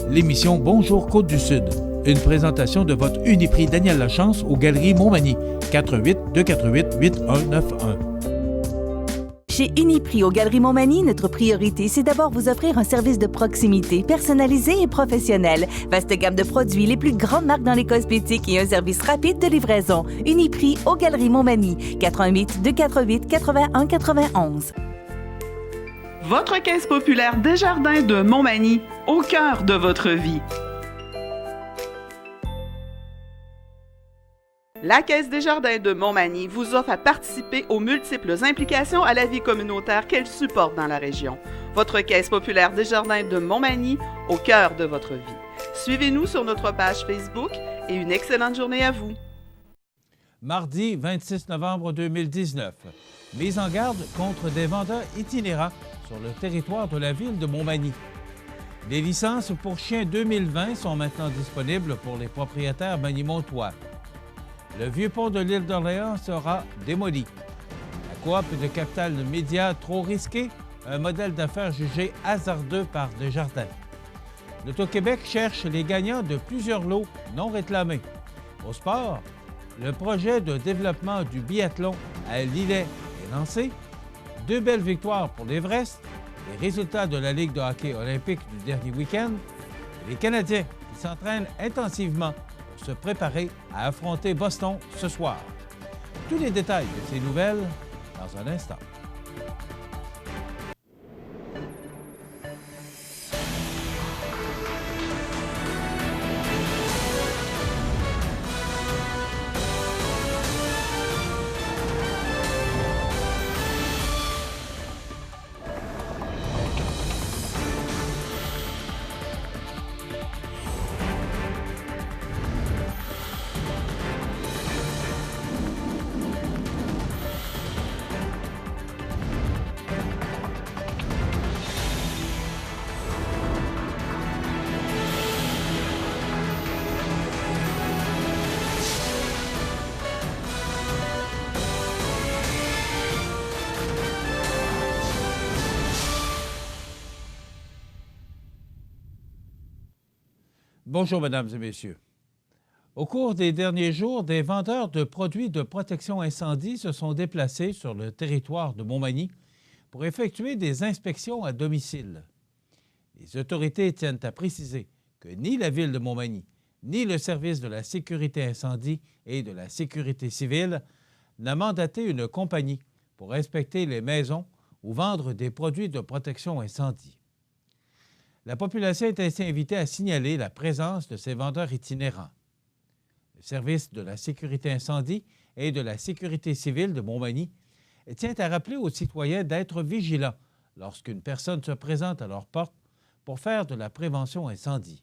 l'émission Bonjour Côte-du-Sud. Une présentation de votre Uniprix Daniel Lachance aux Galeries Montmagny. 418-248-8191. Chez Uniprix aux Galeries Montmagny, notre priorité, c'est d'abord vous offrir un service de proximité, personnalisé et professionnel. Vaste gamme de produits, les plus grandes marques dans les cosmétiques et un service rapide de livraison. Uniprix aux Galeries Montmagny. 418-248-8191. Votre Caisse populaire Desjardins de Montmagny, au cœur de votre vie. La Caisse Desjardins de Montmagny vous offre à participer aux multiples implications à la vie communautaire qu'elle supporte dans la région. Votre Caisse populaire Desjardins de Montmagny, au cœur de votre vie. Suivez-nous sur notre page Facebook et une excellente journée à vous. Mardi 26 novembre 2019. Mise en garde contre des vendeurs itinérants sur le territoire de la ville de Montmagny. Les licences pour chiens 2020 sont maintenant disponibles pour les propriétaires magny-montois. Le vieux pont de l'île d'Orléans sera démoli. La coop de capital média trop risqué, un modèle d'affaires jugé hasardeux par Desjardins. L'Auto-Québec cherche les gagnants de plusieurs lots non réclamés. Au sport, le projet de développement du biathlon à Lillet est lancé. 2 belles victoires pour l'Everest, les résultats de la Ligue de hockey olympique du dernier week-end, et les Canadiens qui s'entraînent intensivement pour se préparer à affronter Boston ce soir. Tous les détails de ces nouvelles dans un instant. Bonjour, mesdames et messieurs. Au cours des derniers jours, des vendeurs de produits de protection incendie se sont déplacés sur le territoire de Montmagny pour effectuer des inspections à domicile. Les autorités tiennent à préciser que ni la Ville de Montmagny, ni le Service de la sécurité incendie et de la sécurité civile n'a mandaté une compagnie pour inspecter les maisons ou vendre des produits de protection incendie. La population est ainsi invitée à signaler la présence de ces vendeurs itinérants. Le Service de la sécurité incendie et de la sécurité civile de Montmagny tient à rappeler aux citoyens d'être vigilants lorsqu'une personne se présente à leur porte pour faire de la prévention incendie.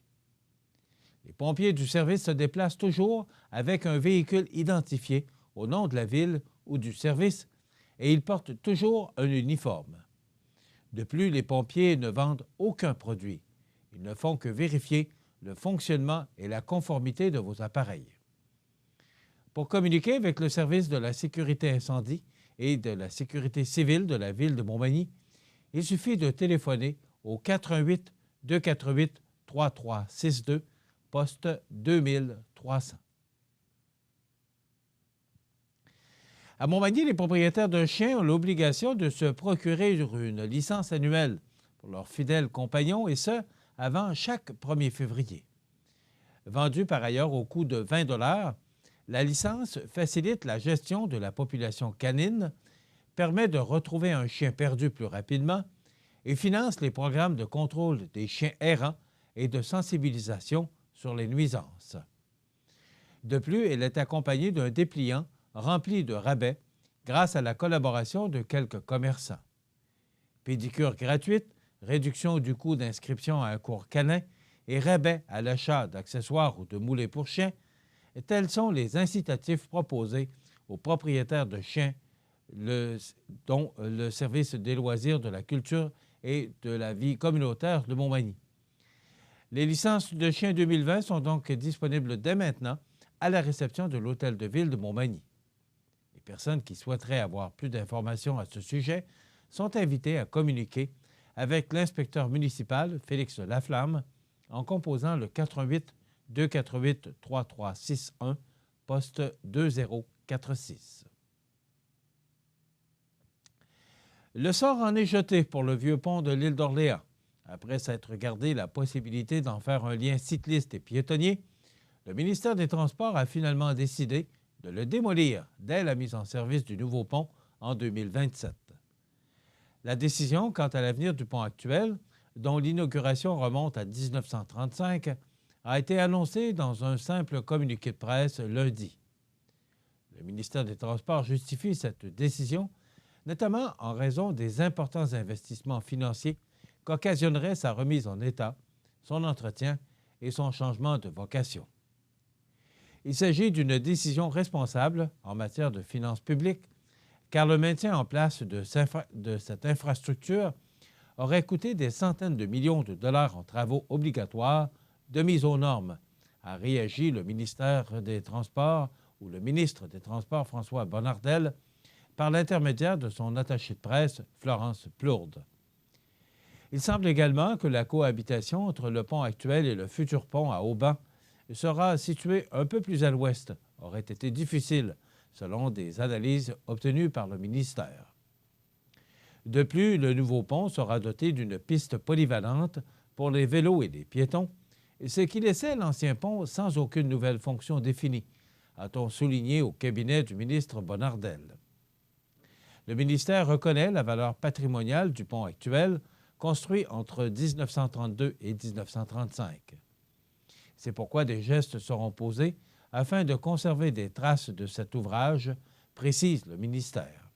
Les pompiers du service se déplacent toujours avec un véhicule identifié au nom de la ville ou du service et ils portent toujours un uniforme. De plus, les pompiers ne vendent aucun produit. Ils ne font que vérifier le fonctionnement et la conformité de vos appareils. Pour communiquer avec le service de la sécurité incendie et de la sécurité civile de la ville de Montmagny, il suffit de téléphoner au 418-248-3362, poste 2300. À Montmagny, les propriétaires d'un chien ont l'obligation de se procurer une licence annuelle pour leurs fidèles compagnons, et ce, avant chaque 1er février. Vendue par ailleurs au coût de 20 $, la licence facilite la gestion de la population canine, permet de retrouver un chien perdu plus rapidement et finance les programmes de contrôle des chiens errants et de sensibilisation sur les nuisances. De plus, elle est accompagnée d'un dépliant rempli de rabais grâce à la collaboration de quelques commerçants. Pédicure gratuite, réduction du coût d'inscription à un cours canin et rabais à l'achat d'accessoires ou de moulets pour chiens, tels sont les incitatifs proposés aux propriétaires de chiens, dont le Service des loisirs, de la culture et de la vie communautaire de Montmagny. Les licences de chiens 2020 sont donc disponibles dès maintenant à la réception de l'Hôtel de Ville de Montmagny. Les personnes qui souhaiteraient avoir plus d'informations à ce sujet sont invitées à communiquer avec l'inspecteur municipal, Félix Laflamme, en composant le 418 248 3361, poste 2046. Le sort en est jeté pour le vieux pont de l'île d'Orléans. Après s'être regardé la possibilité d'en faire un lien cycliste et piétonnier, le ministère des Transports a finalement décidé de le démolir dès la mise en service du nouveau pont en 2027. La décision quant à l'avenir du pont actuel, dont l'inauguration remonte à 1935, a été annoncée dans un simple communiqué de presse lundi. Le ministère des Transports justifie cette décision, notamment en raison des importants investissements financiers qu'occasionnerait sa remise en état, son entretien et son changement de vocation. Il s'agit d'une décision responsable en matière de finances publiques, car le maintien en place de cette infrastructure aurait coûté des centaines de millions de dollars en travaux obligatoires de mise aux normes, a réagi le ministère des Transports ou le ministre des Transports François Bonnardel par l'intermédiaire de son attachée de presse Florence Plourde. Il semble également que la cohabitation entre le pont actuel et le futur pont à Auban sera située un peu plus à l'ouest, aurait été difficile, selon des analyses obtenues par le ministère. De plus, le nouveau pont sera doté d'une piste polyvalente pour les vélos et les piétons, ce qui laissait l'ancien pont sans aucune nouvelle fonction définie, a-t-on souligné au cabinet du ministre Bonnardel. Le ministère reconnaît la valeur patrimoniale du pont actuel, construit entre 1932 et 1935. C'est pourquoi des gestes seront posés afin de conserver des traces de cet ouvrage, précise le ministère.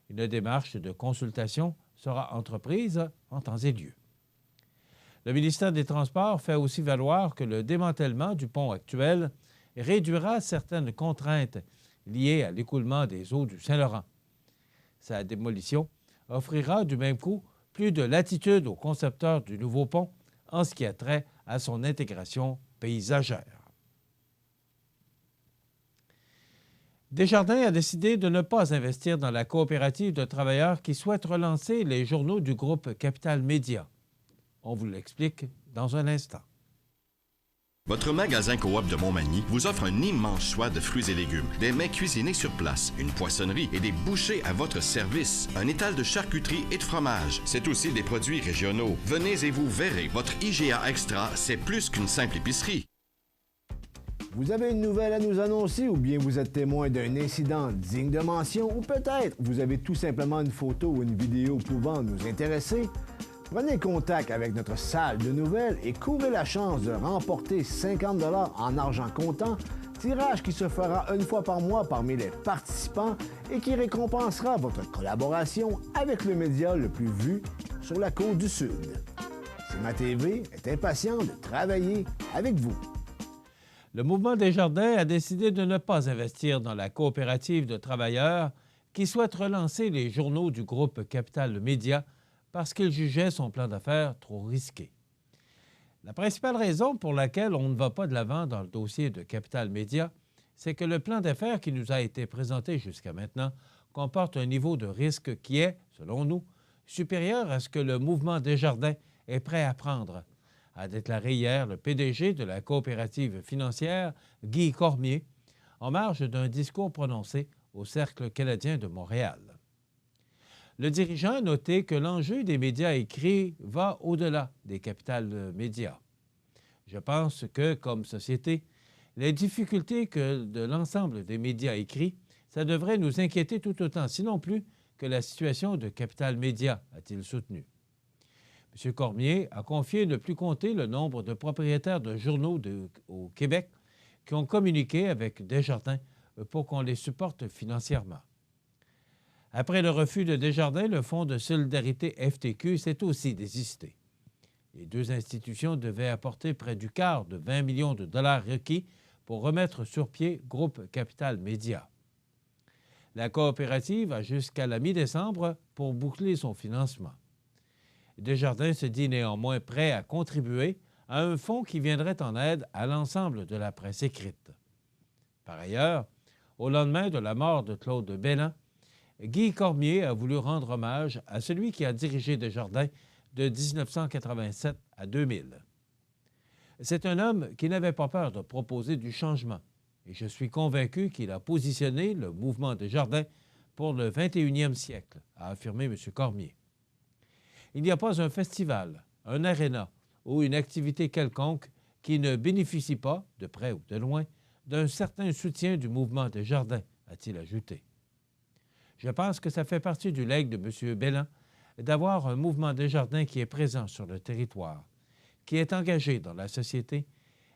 Une démarche de consultation sera entreprise en temps et lieu. Le ministère des Transports fait aussi valoir que le démantèlement du pont actuel réduira certaines contraintes liées à l'écoulement des eaux du Saint-Laurent. Sa démolition offrira du même coup plus de latitude aux concepteurs du nouveau pont en ce qui a trait à son intégration paysagère. Desjardins a décidé de ne pas investir dans la coopérative de travailleurs qui souhaite relancer les journaux du groupe Capital Média. On vous l'explique dans un instant. Votre magasin Coop de Montmagny vous offre un immense choix de fruits et légumes, des mets cuisinés sur place, une poissonnerie et des bouchers à votre service, un étal de charcuterie et de fromage. C'est aussi des produits régionaux. Venez et vous verrez, votre IGA Extra, c'est plus qu'une simple épicerie. Vous avez une nouvelle à nous annoncer ou bien vous êtes témoin d'un incident digne de mention ou peut-être vous avez tout simplement une photo ou une vidéo pouvant nous intéresser? Prenez contact avec notre salle de nouvelles et courez la chance de remporter 50 $ en argent comptant, tirage qui se fera une fois par mois parmi les participants et qui récompensera votre collaboration avec le média le plus vu sur la côte du Sud. CIMA TV est impatient de travailler avec vous. Le mouvement Desjardins a décidé de ne pas investir dans la coopérative de travailleurs qui souhaite relancer les journaux du groupe Capital Média parce qu'il jugeait son plan d'affaires trop risqué. La principale raison pour laquelle on ne va pas de l'avant dans le dossier de Capital Média, c'est que le plan d'affaires qui nous a été présenté jusqu'à maintenant comporte un niveau de risque qui est, selon nous, supérieur à ce que le mouvement Desjardins est prêt à prendre, a déclaré hier le PDG de la coopérative financière, Guy Cormier, en marge d'un discours prononcé au Cercle canadien de Montréal. Le dirigeant a noté que l'enjeu des médias écrits va au-delà des Capital Médias. Je pense que, comme société, les difficultés que de l'ensemble des médias écrits, ça devrait nous inquiéter tout autant, sinon plus, que la situation de Capital Média, a-t-il soutenu. M. Cormier a confié ne plus compter le nombre de propriétaires de journaux au Québec qui ont communiqué avec Desjardins pour qu'on les supporte financièrement. Après le refus de Desjardins, le Fonds de solidarité FTQ s'est aussi désisté. Les deux institutions devaient apporter près du quart de 20 millions de dollars requis pour remettre sur pied Groupe Capital Média. La coopérative a jusqu'à la mi-décembre pour boucler son financement. Desjardins se dit néanmoins prêt à contribuer à un fonds qui viendrait en aide à l'ensemble de la presse écrite. Par ailleurs, au lendemain de la mort de Claude Belland, Guy Cormier a voulu rendre hommage à celui qui a dirigé Desjardins de 1987 à 2000. C'est un homme qui n'avait pas peur de proposer du changement et je suis convaincu qu'il a positionné le mouvement Desjardins pour le 21e siècle, a affirmé M. Cormier. Il n'y a pas un festival, un aréna ou une activité quelconque qui ne bénéficie pas, de près ou de loin, d'un certain soutien du mouvement Desjardins, a-t-il ajouté. Je pense que ça fait partie du legs de M. Belland d'avoir un mouvement Desjardins qui est présent sur le territoire, qui est engagé dans la société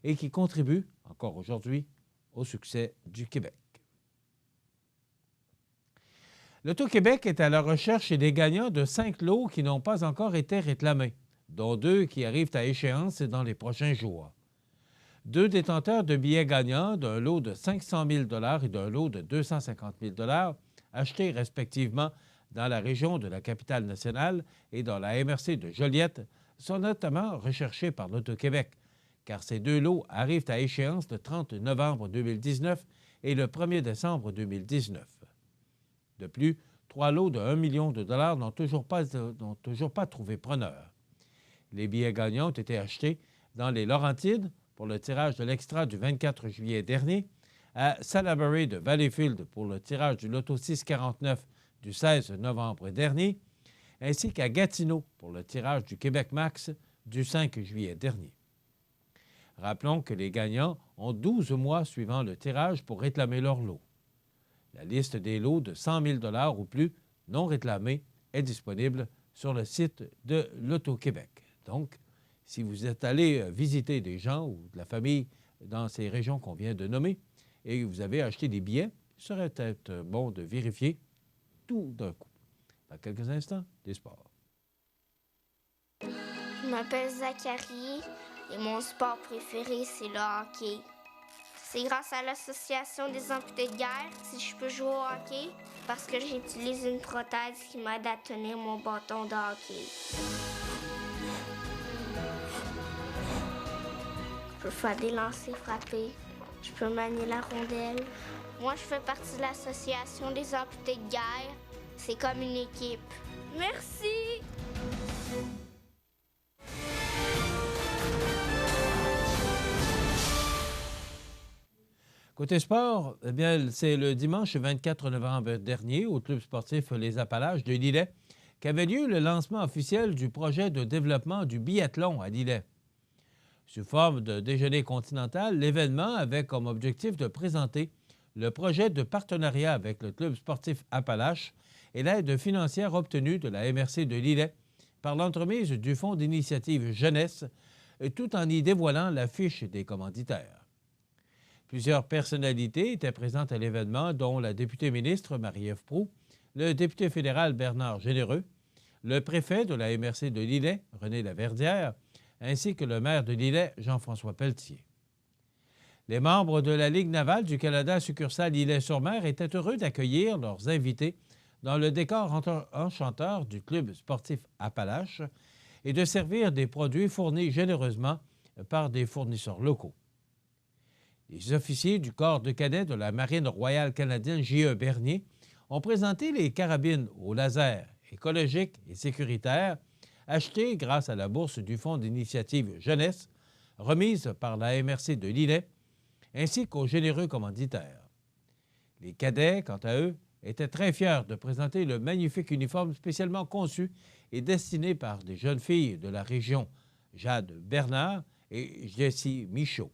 et qui contribue, encore aujourd'hui, au succès du Québec. L'Auto-Québec est à la recherche des gagnants de 5 lots qui n'ont pas encore été réclamés, dont 2 qui arrivent à échéance dans les prochains jours. 2 détenteurs de billets gagnants d'un lot de 500 000 et d'un lot de 250 000 achetés respectivement dans la région de la Capitale-Nationale et dans la MRC de Joliette sont notamment recherchés par l'Auto-Québec, car ces 2 lots arrivent à échéance le 30 novembre 2019 et le 1er décembre 2019. De plus, 3 lots de 1 million de dollars n'ont toujours pas trouvé preneur. Les billets gagnants ont été achetés dans les Laurentides pour le tirage de l'extra du 24 juillet dernier, à Salaberry de Valleyfield pour le tirage du loto 649 du 16 novembre dernier, ainsi qu'à Gatineau pour le tirage du Québec Max du 5 juillet dernier. Rappelons que les gagnants ont 12 mois suivant le tirage pour réclamer leur lot. La liste des lots de 100 000 ou plus non réclamés est disponible sur le site de l'Auto-Québec. Donc, si vous êtes allé visiter des gens ou de la famille dans ces régions qu'on vient de nommer et que vous avez acheté des billets, il serait peut-être bon de vérifier tout d'un coup. Dans quelques instants, des sports. Je m'appelle Zachary et mon sport préféré, c'est le hockey. C'est grâce à l'Association des amputés de guerre si je peux jouer au hockey, parce que j'utilise une prothèse qui m'aide à tenir mon bâton de hockey. Je peux faire des lancers frappés, je peux manier la rondelle. Moi, je fais partie de l'Association des amputés de guerre. C'est comme une équipe. Merci! Côté sport, eh bien, c'est le dimanche 24 novembre dernier au Club sportif Les Appalaches de Lillet qu'avait lieu le lancement officiel du projet de développement du biathlon à Lillet. Sous forme de déjeuner continental, l'événement avait comme objectif de présenter le projet de partenariat avec le Club sportif Appalaches et l'aide financière obtenue de la MRC de Lillet par l'entremise du Fonds d'initiative Jeunesse, tout en y dévoilant la fiche des commanditaires. Plusieurs personnalités étaient présentes à l'événement, dont la députée ministre Marie-Ève Proulx, le député fédéral Bernard Généreux, le préfet de la MRC de Lillet, René Laverdière, ainsi que le maire de Lillet, Jean-François Pelletier. Les membres de la Ligue navale du Canada succursale Lillet-sur-Mer étaient heureux d'accueillir leurs invités dans le décor enchanteur du club sportif Appalaches et de servir des produits fournis généreusement par des fournisseurs locaux. Les officiers du corps de cadets de la Marine royale canadienne J.E. Bernier ont présenté les carabines au laser écologiques et sécuritaires achetées grâce à la bourse du Fonds d'initiative Jeunesse, remise par la MRC de Lillet, ainsi qu'aux généreux commanditaires. Les cadets, quant à eux, étaient très fiers de présenter le magnifique uniforme spécialement conçu et destiné par des jeunes filles de la région, Jade Bernard et Jessie Michaud.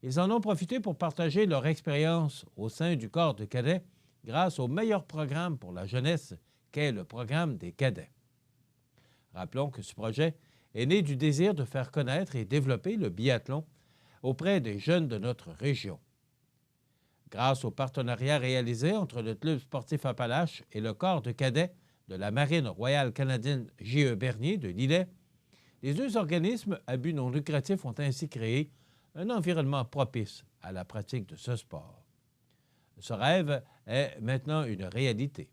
Ils en ont profité pour partager leur expérience au sein du corps de cadets grâce au meilleur programme pour la jeunesse qu'est le programme des cadets. Rappelons que ce projet est né du désir de faire connaître et développer le biathlon auprès des jeunes de notre région. Grâce au partenariat réalisé entre le Club sportif Appalaches et le corps de cadets de la Marine royale canadienne J.E. Bernier de Lillet, les 2 organismes à but non lucratif ont ainsi créé un environnement propice à la pratique de ce sport. Ce rêve est maintenant une réalité.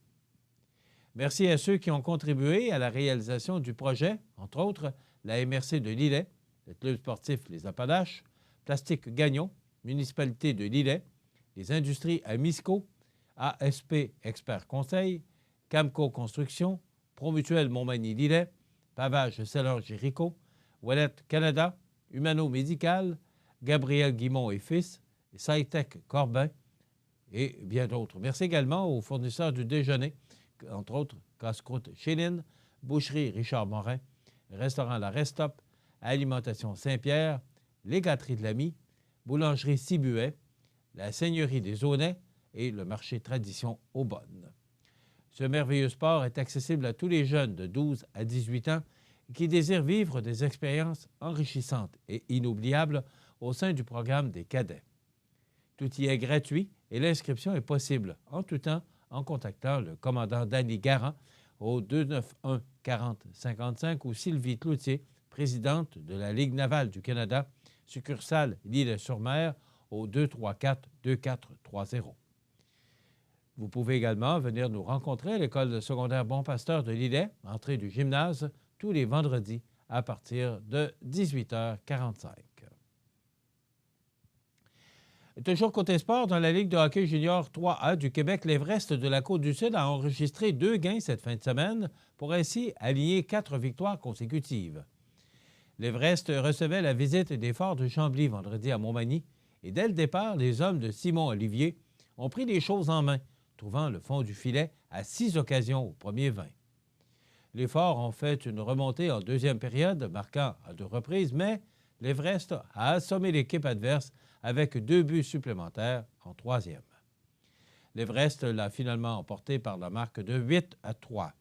Merci à ceux qui ont contribué à la réalisation du projet, entre autres la MRC de Lillet, le Club sportif Les Appalaches, Plastique Gagnon, Municipalité de Lillet, les industries à Misco, ASP Expert Conseil, Camco Construction, Promutuel Montmagny Lillet, Pavage Sellers Jéricho, Ouellette Canada, Humano Médical, Gabriel Guimont et Fils, Cytec Corbin et bien d'autres. Merci également aux fournisseurs du déjeuner, entre autres Casse-Croûte Chéline, Boucherie Richard Morin, Restaurant La Restop, Alimentation Saint-Pierre, les Gâteries de l'Ami, Boulangerie Cibuet, la Seigneurie des Aunais et le marché Tradition Aubonne. Ce merveilleux sport est accessible à tous les jeunes de 12 à 18 ans qui désirent vivre des expériences enrichissantes et inoubliables au sein du programme des cadets. Tout y est gratuit et l'inscription est possible en tout temps en contactant le commandant Danny Garand au 291 40 55 ou Sylvie Cloutier, présidente de la Ligue navale du Canada, succursale L'Île-sur-Mer au 234 2430. Vous pouvez également venir nous rencontrer à l'école secondaire Bon Pasteur de Lillet, entrée du gymnase, tous les vendredis à partir de 18h45. Toujours côté sport, dans la Ligue de hockey junior 3A du Québec, l'Everest de la Côte-du-Sud a enregistré 2 gains cette fin de semaine pour ainsi aligner 4 victoires consécutives. L'Everest recevait la visite des Forts de Chambly vendredi à Montmagny et dès le départ, les hommes de Simon Olivier ont pris les choses en main, trouvant le fond du filet à 6 occasions au premier 20. Les Forts ont fait une remontée en deuxième période, marquant à 2 reprises, mais l'Everest a assommé l'équipe adverse avec 2 buts supplémentaires en troisième. L'Everest l'a finalement emporté par la marque de 8-3.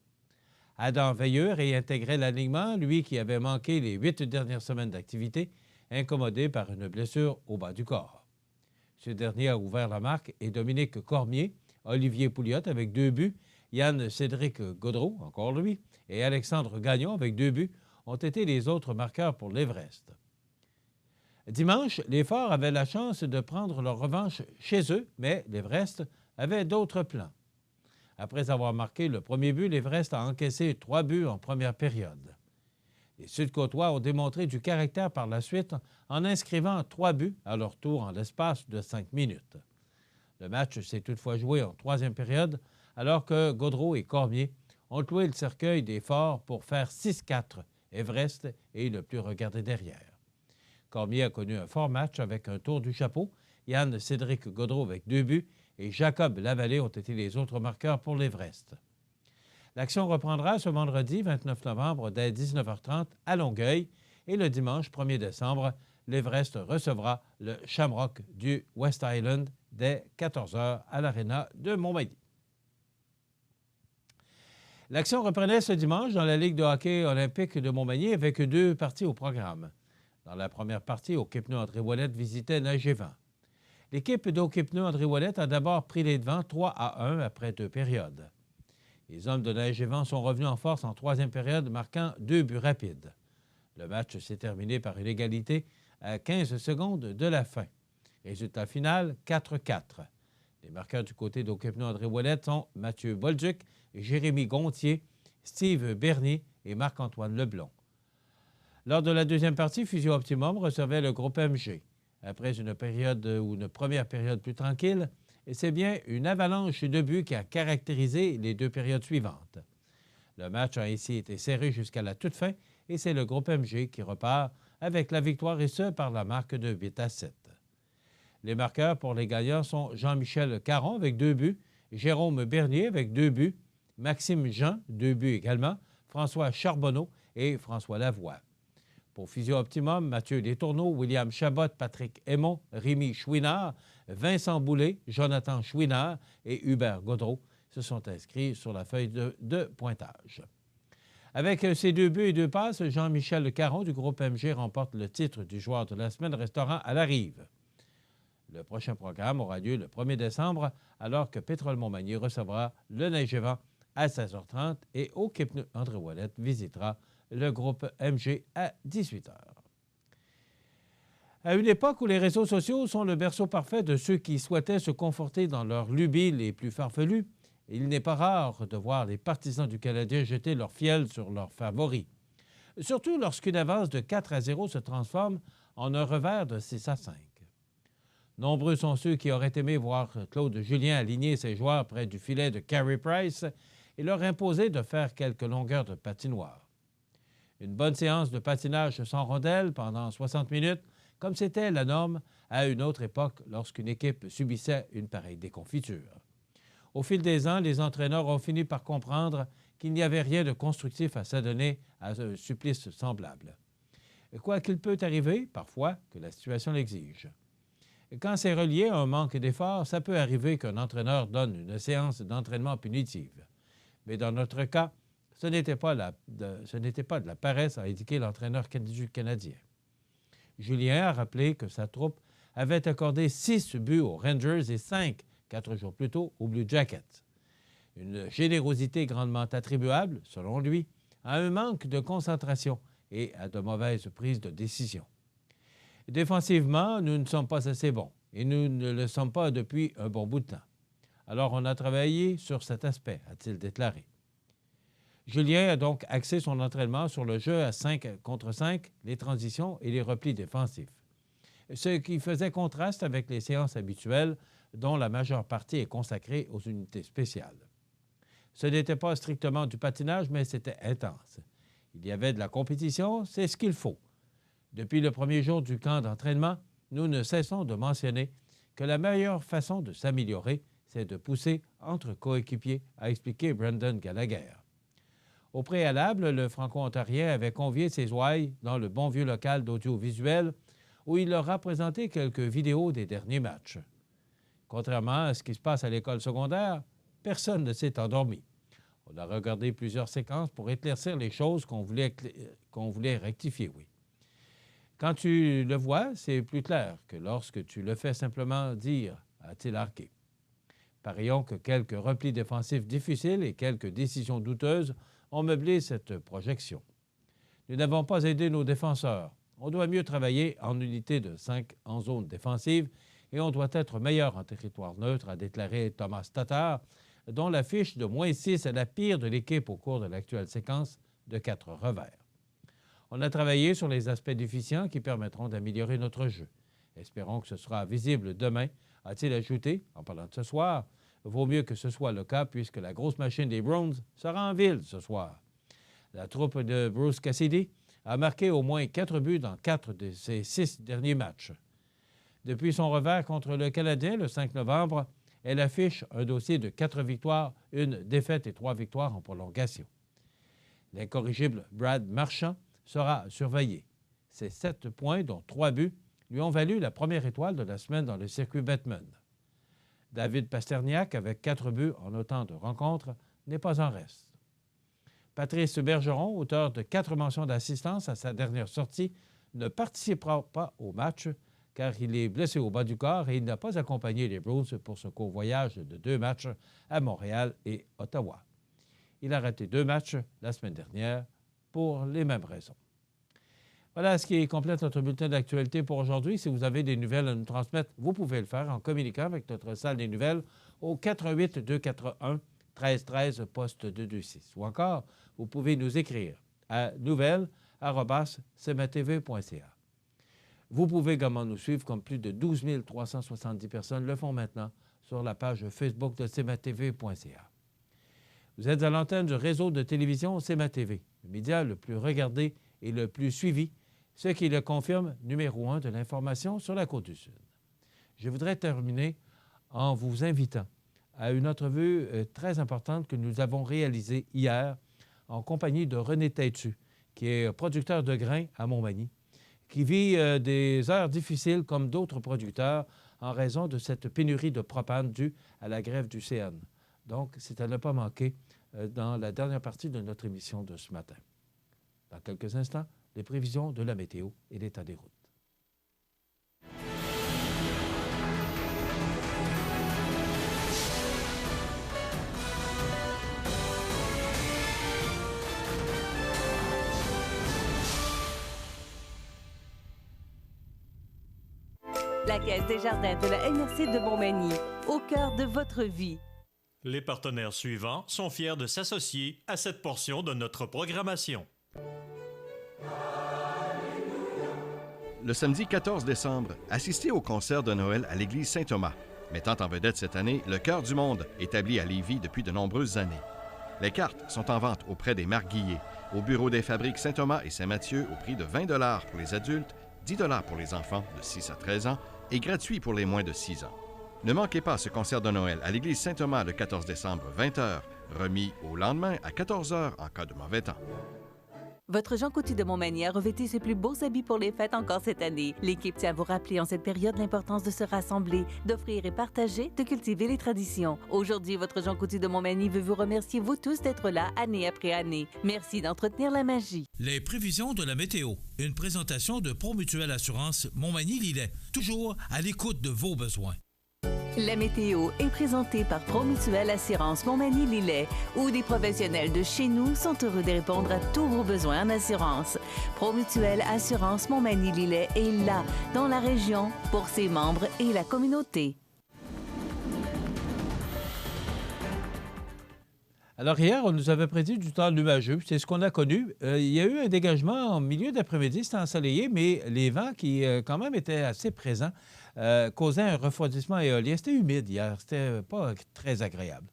Adam Veilleux réintégrait l'alignement, lui qui avait manqué les 8 dernières semaines d'activité, incommodé par une blessure au bas du corps. Ce dernier a ouvert la marque et Dominique Cormier, Olivier Pouliot avec 2 buts, Yann-Cédric Gaudreau, encore lui, et Alexandre Gagnon avec 2 buts ont été les autres marqueurs pour l'Everest. Dimanche, les Forts avaient la chance de prendre leur revanche chez eux, mais l'Everest avait d'autres plans. Après avoir marqué le premier but, l'Everest a encaissé 3 buts en première période. Les Sud-Côtois ont démontré du caractère par la suite en inscrivant 3 buts à leur tour en l'espace de 5 minutes. Le match s'est toutefois joué en troisième période, alors que Gaudreau et Cormier ont cloué le cercueil des Forts pour faire 6-4. Everest est le plus regardé derrière. Cormier a connu un fort match avec un tour du chapeau. Yann-Cédric Gaudreau avec 2 buts et Jacob Lavallée ont été les autres marqueurs pour l'Everest. L'action reprendra ce vendredi 29 novembre dès 19h30 à Longueuil et le dimanche 1er décembre, l'Everest recevra le Shamrock du West Island dès 14h à l'Arena de Montmagny. L'action reprenait ce dimanche dans la Ligue de hockey olympique de Montmagny avec 2 parties au programme. Dans la première partie, Hockey-Pneus André Ouellette visitait Nagevant. L'équipe d'Hockey-Pneus André Ouellette a d'abord pris les devants 3-1 après 2 périodes. Les hommes de Nagevant sont revenus en force en troisième période, marquant 2 buts rapides. Le match s'est terminé par une égalité à 15 secondes de la fin. Résultat final, 4-4. Les marqueurs du côté d'Hockey-Pneus André Ouellette sont Mathieu Bolduc, Jérémy Gontier, Steve Bernier et Marc-Antoine Leblond. Lors de la deuxième partie, Fusion Optimum recevait le groupe MG. Après une première période plus tranquille, c'est bien une avalanche de buts qui a caractérisé les 2 périodes suivantes. Le match a ainsi été serré jusqu'à la toute fin et c'est le groupe MG qui repart avec la victoire et ce par la marque de 8-7. Les marqueurs pour les gagnants sont Jean-Michel Caron avec 2 buts, Jérôme Bernier avec 2 buts, Maxime Jean, 2 buts également, François Charbonneau et François Lavoie. Pour Physio Optimum, Mathieu Letourneau, William Chabot, Patrick Aymon, Rémi Chouinard, Vincent Boulay, Jonathan Chouinard et Hubert Gaudreau se sont inscrits sur la feuille de pointage. Avec ses 2 buts et 2 passes, Jean-Michel Caron du groupe MG remporte le titre du joueur de la semaine restaurant à la Rive. Le prochain programme aura lieu le 1er décembre, alors que Pétrole Montmagny recevra le Nagevant à 16h30 et Hockey-Pneus André Ouellette visitera le groupe MG à 18h. À une époque où les réseaux sociaux sont le berceau parfait de ceux qui souhaitaient se conforter dans leurs lubies les plus farfelues, il n'est pas rare de voir les partisans du Canadien jeter leur fiel sur leurs favoris. Surtout lorsqu'une avance de 4-0 se transforme en un revers de 6-5. Nombreux sont ceux qui auraient aimé voir Claude Julien aligner ses joueurs près du filet de Carey Price et leur imposer de faire quelques longueurs de patinoire. Une bonne séance de patinage sans rondelle pendant 60 minutes, comme c'était la norme à une autre époque lorsqu'une équipe subissait une pareille déconfiture. Au fil des ans, les entraîneurs ont fini par comprendre qu'il n'y avait rien de constructif à s'adonner à un supplice semblable. Quoiqu'il peut arriver, parfois, que la situation l'exige. Quand c'est relié à un manque d'effort, ça peut arriver qu'un entraîneur donne une séance d'entraînement punitive. Mais dans notre cas, ce n'était pas de la paresse, a indiqué l'entraîneur du Canadien. Julien a rappelé que sa troupe avait accordé 6 buts aux Rangers et 5, 4 jours plus tôt, aux Blue Jackets. Une générosité grandement attribuable, selon lui, à un manque de concentration et à de mauvaises prises de décision. Défensivement, nous ne sommes pas assez bons et nous ne le sommes pas depuis un bon bout de temps. Alors on a travaillé sur cet aspect, a-t-il déclaré. Julien a donc axé son entraînement sur le jeu à 5 contre 5, les transitions et les replis défensifs. Ce qui faisait contraste avec les séances habituelles dont la majeure partie est consacrée aux unités spéciales. Ce n'était pas strictement du patinage, mais c'était intense. Il y avait de la compétition, c'est ce qu'il faut. Depuis le premier jour du camp d'entraînement, nous ne cessons de mentionner que la meilleure façon de s'améliorer, c'est de pousser entre coéquipiers, a expliqué Brendan Gallagher. Au préalable, le Franco-Ontarien avait convié ses ouailles dans le bon vieux local d'audiovisuel où il leur a présenté quelques vidéos des derniers matchs. Contrairement à ce qui se passe à l'école secondaire, personne ne s'est endormi. On a regardé plusieurs séquences pour éclaircir les choses qu'on voulait rectifier, oui. Quand tu le vois, c'est plus clair que lorsque tu le fais simplement dire, a-t-il arqué. Parions que quelques replis défensifs difficiles et quelques décisions douteuses ont meublé cette projection. Nous n'avons pas aidé nos défenseurs. On doit mieux travailler en unité de 5 en zone défensive et on doit être meilleur en territoire neutre, a déclaré Thomas Tatar, dont la fiche de -6 est la pire de l'équipe au cours de l'actuelle séquence de 4 revers. On a travaillé sur les aspects déficients qui permettront d'améliorer notre jeu. Espérons que ce sera visible demain, a-t-il ajouté, en parlant de ce soir. Vaut mieux que ce soit le cas puisque la grosse machine des Browns sera en ville ce soir. La troupe de Bruce Cassidy a marqué au moins 4 buts dans 4 de ses 6 derniers matchs. Depuis son revers contre le Canadien le 5 novembre, elle affiche un dossier de 4 victoires, 1 défaite et 3 victoires en prolongation. L'incorrigible Brad Marchand sera surveillé. Ses 7 points, dont 3 buts, lui ont valu la première étoile de la semaine dans le circuit Bettman. David Pasterniak, avec 4 buts en autant de rencontres, n'est pas en reste. Patrice Bergeron, auteur de 4 mentions d'assistance à sa dernière sortie, ne participera pas au match car il est blessé au bas du corps et il n'a pas accompagné les Blues pour ce court voyage de 2 matchs à Montréal et Ottawa. Il a raté 2 matchs la semaine dernière pour les mêmes raisons. Voilà ce qui complète notre bulletin d'actualité pour aujourd'hui. Si vous avez des nouvelles à nous transmettre, vous pouvez le faire en communiquant avec notre salle des nouvelles au 88 241 1313 poste 226. Ou encore, vous pouvez nous écrire à nouvelles@cmatv.ca. Vous pouvez également nous suivre comme plus de 12 370 personnes le font maintenant sur la page Facebook de cmatv.ca. Vous êtes à l'antenne du réseau de télévision CMA-TV, le média le plus regardé et le plus suivi, ce qui le confirme numéro 1 de l'information sur la Côte-du-Sud. Je voudrais terminer en vous invitant à une entrevue très importante que nous avons réalisée hier en compagnie de René Têtu, qui est producteur de grains à Montmagny, qui vit des heures difficiles comme d'autres producteurs en raison de cette pénurie de propane due à la grève du CN. Donc, c'est à ne pas manquer dans la dernière partie de notre émission de ce matin. Dans quelques instants, les prévisions de la météo et l'état des routes. La Caisse des jardins de la MRC de Montmagny, au cœur de votre vie. Les partenaires suivants sont fiers de s'associer à cette portion de notre programmation. Le samedi 14 décembre, assistez au concert de Noël à l'église Saint-Thomas, mettant en vedette cette année le Chœur du Monde, établi à Lévis depuis de nombreuses années. Les cartes sont en vente auprès des marques Guillet, au bureau des fabriques Saint-Thomas et Saint-Mathieu au prix de 20 $ pour les adultes, 10 $ pour les enfants de 6 à 13 ans et gratuit pour les moins de 6 ans. Ne manquez pas ce concert de Noël à l'église Saint-Thomas le 14 décembre, 20h, remis au lendemain à 14h en cas de mauvais temps. Votre Jean Coutu de Montmagny a revêtu ses plus beaux habits pour les fêtes encore cette année. L'équipe tient à vous rappeler en cette période l'importance de se rassembler, d'offrir et partager, de cultiver les traditions. Aujourd'hui, votre Jean Coutu de Montmagny veut vous remercier, vous tous, d'être là année après année. Merci d'entretenir la magie. Les prévisions de la météo. Une présentation de Promutuelle Assurance Montmagny-Lillet. Toujours à l'écoute de vos besoins. La météo est présentée par Promutuelle Assurance Montmagny-Lillet, où des professionnels de chez nous sont heureux de répondre à tous vos besoins en assurance. Promutuelle Assurance Montmagny-Lillet est là, dans la région, pour ses membres et la communauté. Alors hier, on nous avait prédit du temps nuageux. C'est ce qu'on a connu. Il y a eu un dégagement en milieu d'après-midi, c'était ensoleillé, mais les vents qui quand même étaient assez présents causaient un refroidissement éolien. C'était humide hier, c'était pas très agréable.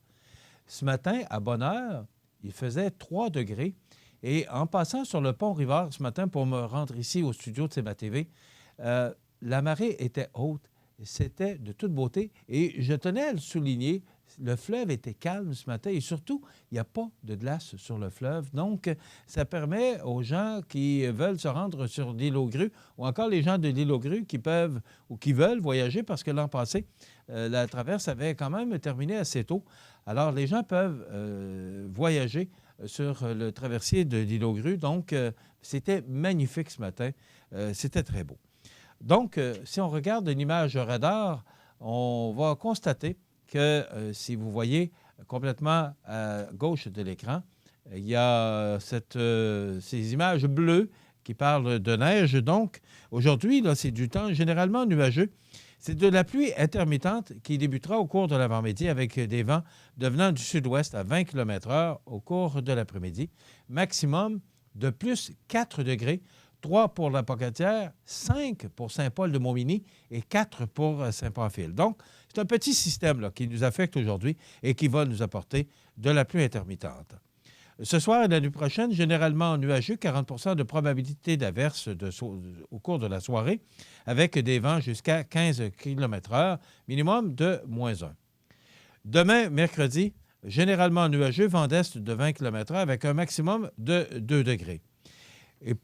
Ce matin, à bonne heure, il faisait 3 degrés. Et en passant sur le pont Rivard ce matin pour me rendre ici au studio de CMA TV, la marée était haute. C'était de toute beauté. Et je tenais à le souligner, le fleuve était calme ce matin et surtout, il n'y a pas de glace sur le fleuve. Donc, ça permet aux gens qui veulent se rendre sur l'île aux Grues ou encore les gens de l'île aux Grues qui peuvent ou qui veulent voyager parce que l'an passé, la traverse avait quand même terminé assez tôt. Alors, les gens peuvent voyager sur le traversier de l'île aux Grues. Donc, c'était magnifique ce matin. C'était très beau. Donc, si on regarde une image radar, on va constater que si vous voyez complètement à gauche de l'écran, il y a ces images bleues qui parlent de neige. Donc, aujourd'hui, là, c'est du temps généralement nuageux. C'est de la pluie intermittente qui débutera au cours de l'avant-midi avec des vents devenant du sud-ouest à 20 km/h au cours de l'après-midi. Maximum de plus 4 degrés. 3 pour la Pocatière, 5 pour Saint-Paul-de-Montmagny et 4 pour Saint-Pamphile. Donc, c'est un petit système là, qui nous affecte aujourd'hui et qui va nous apporter de la pluie intermittente. Ce soir et la nuit prochaine, généralement nuageux, 40 de probabilité d'averse au cours de la soirée, avec des vents jusqu'à 15 km/h, minimum de -1. Demain, mercredi, généralement nuageux, vent d'est de 20 km/h avec un maximum de 2 degrés. Et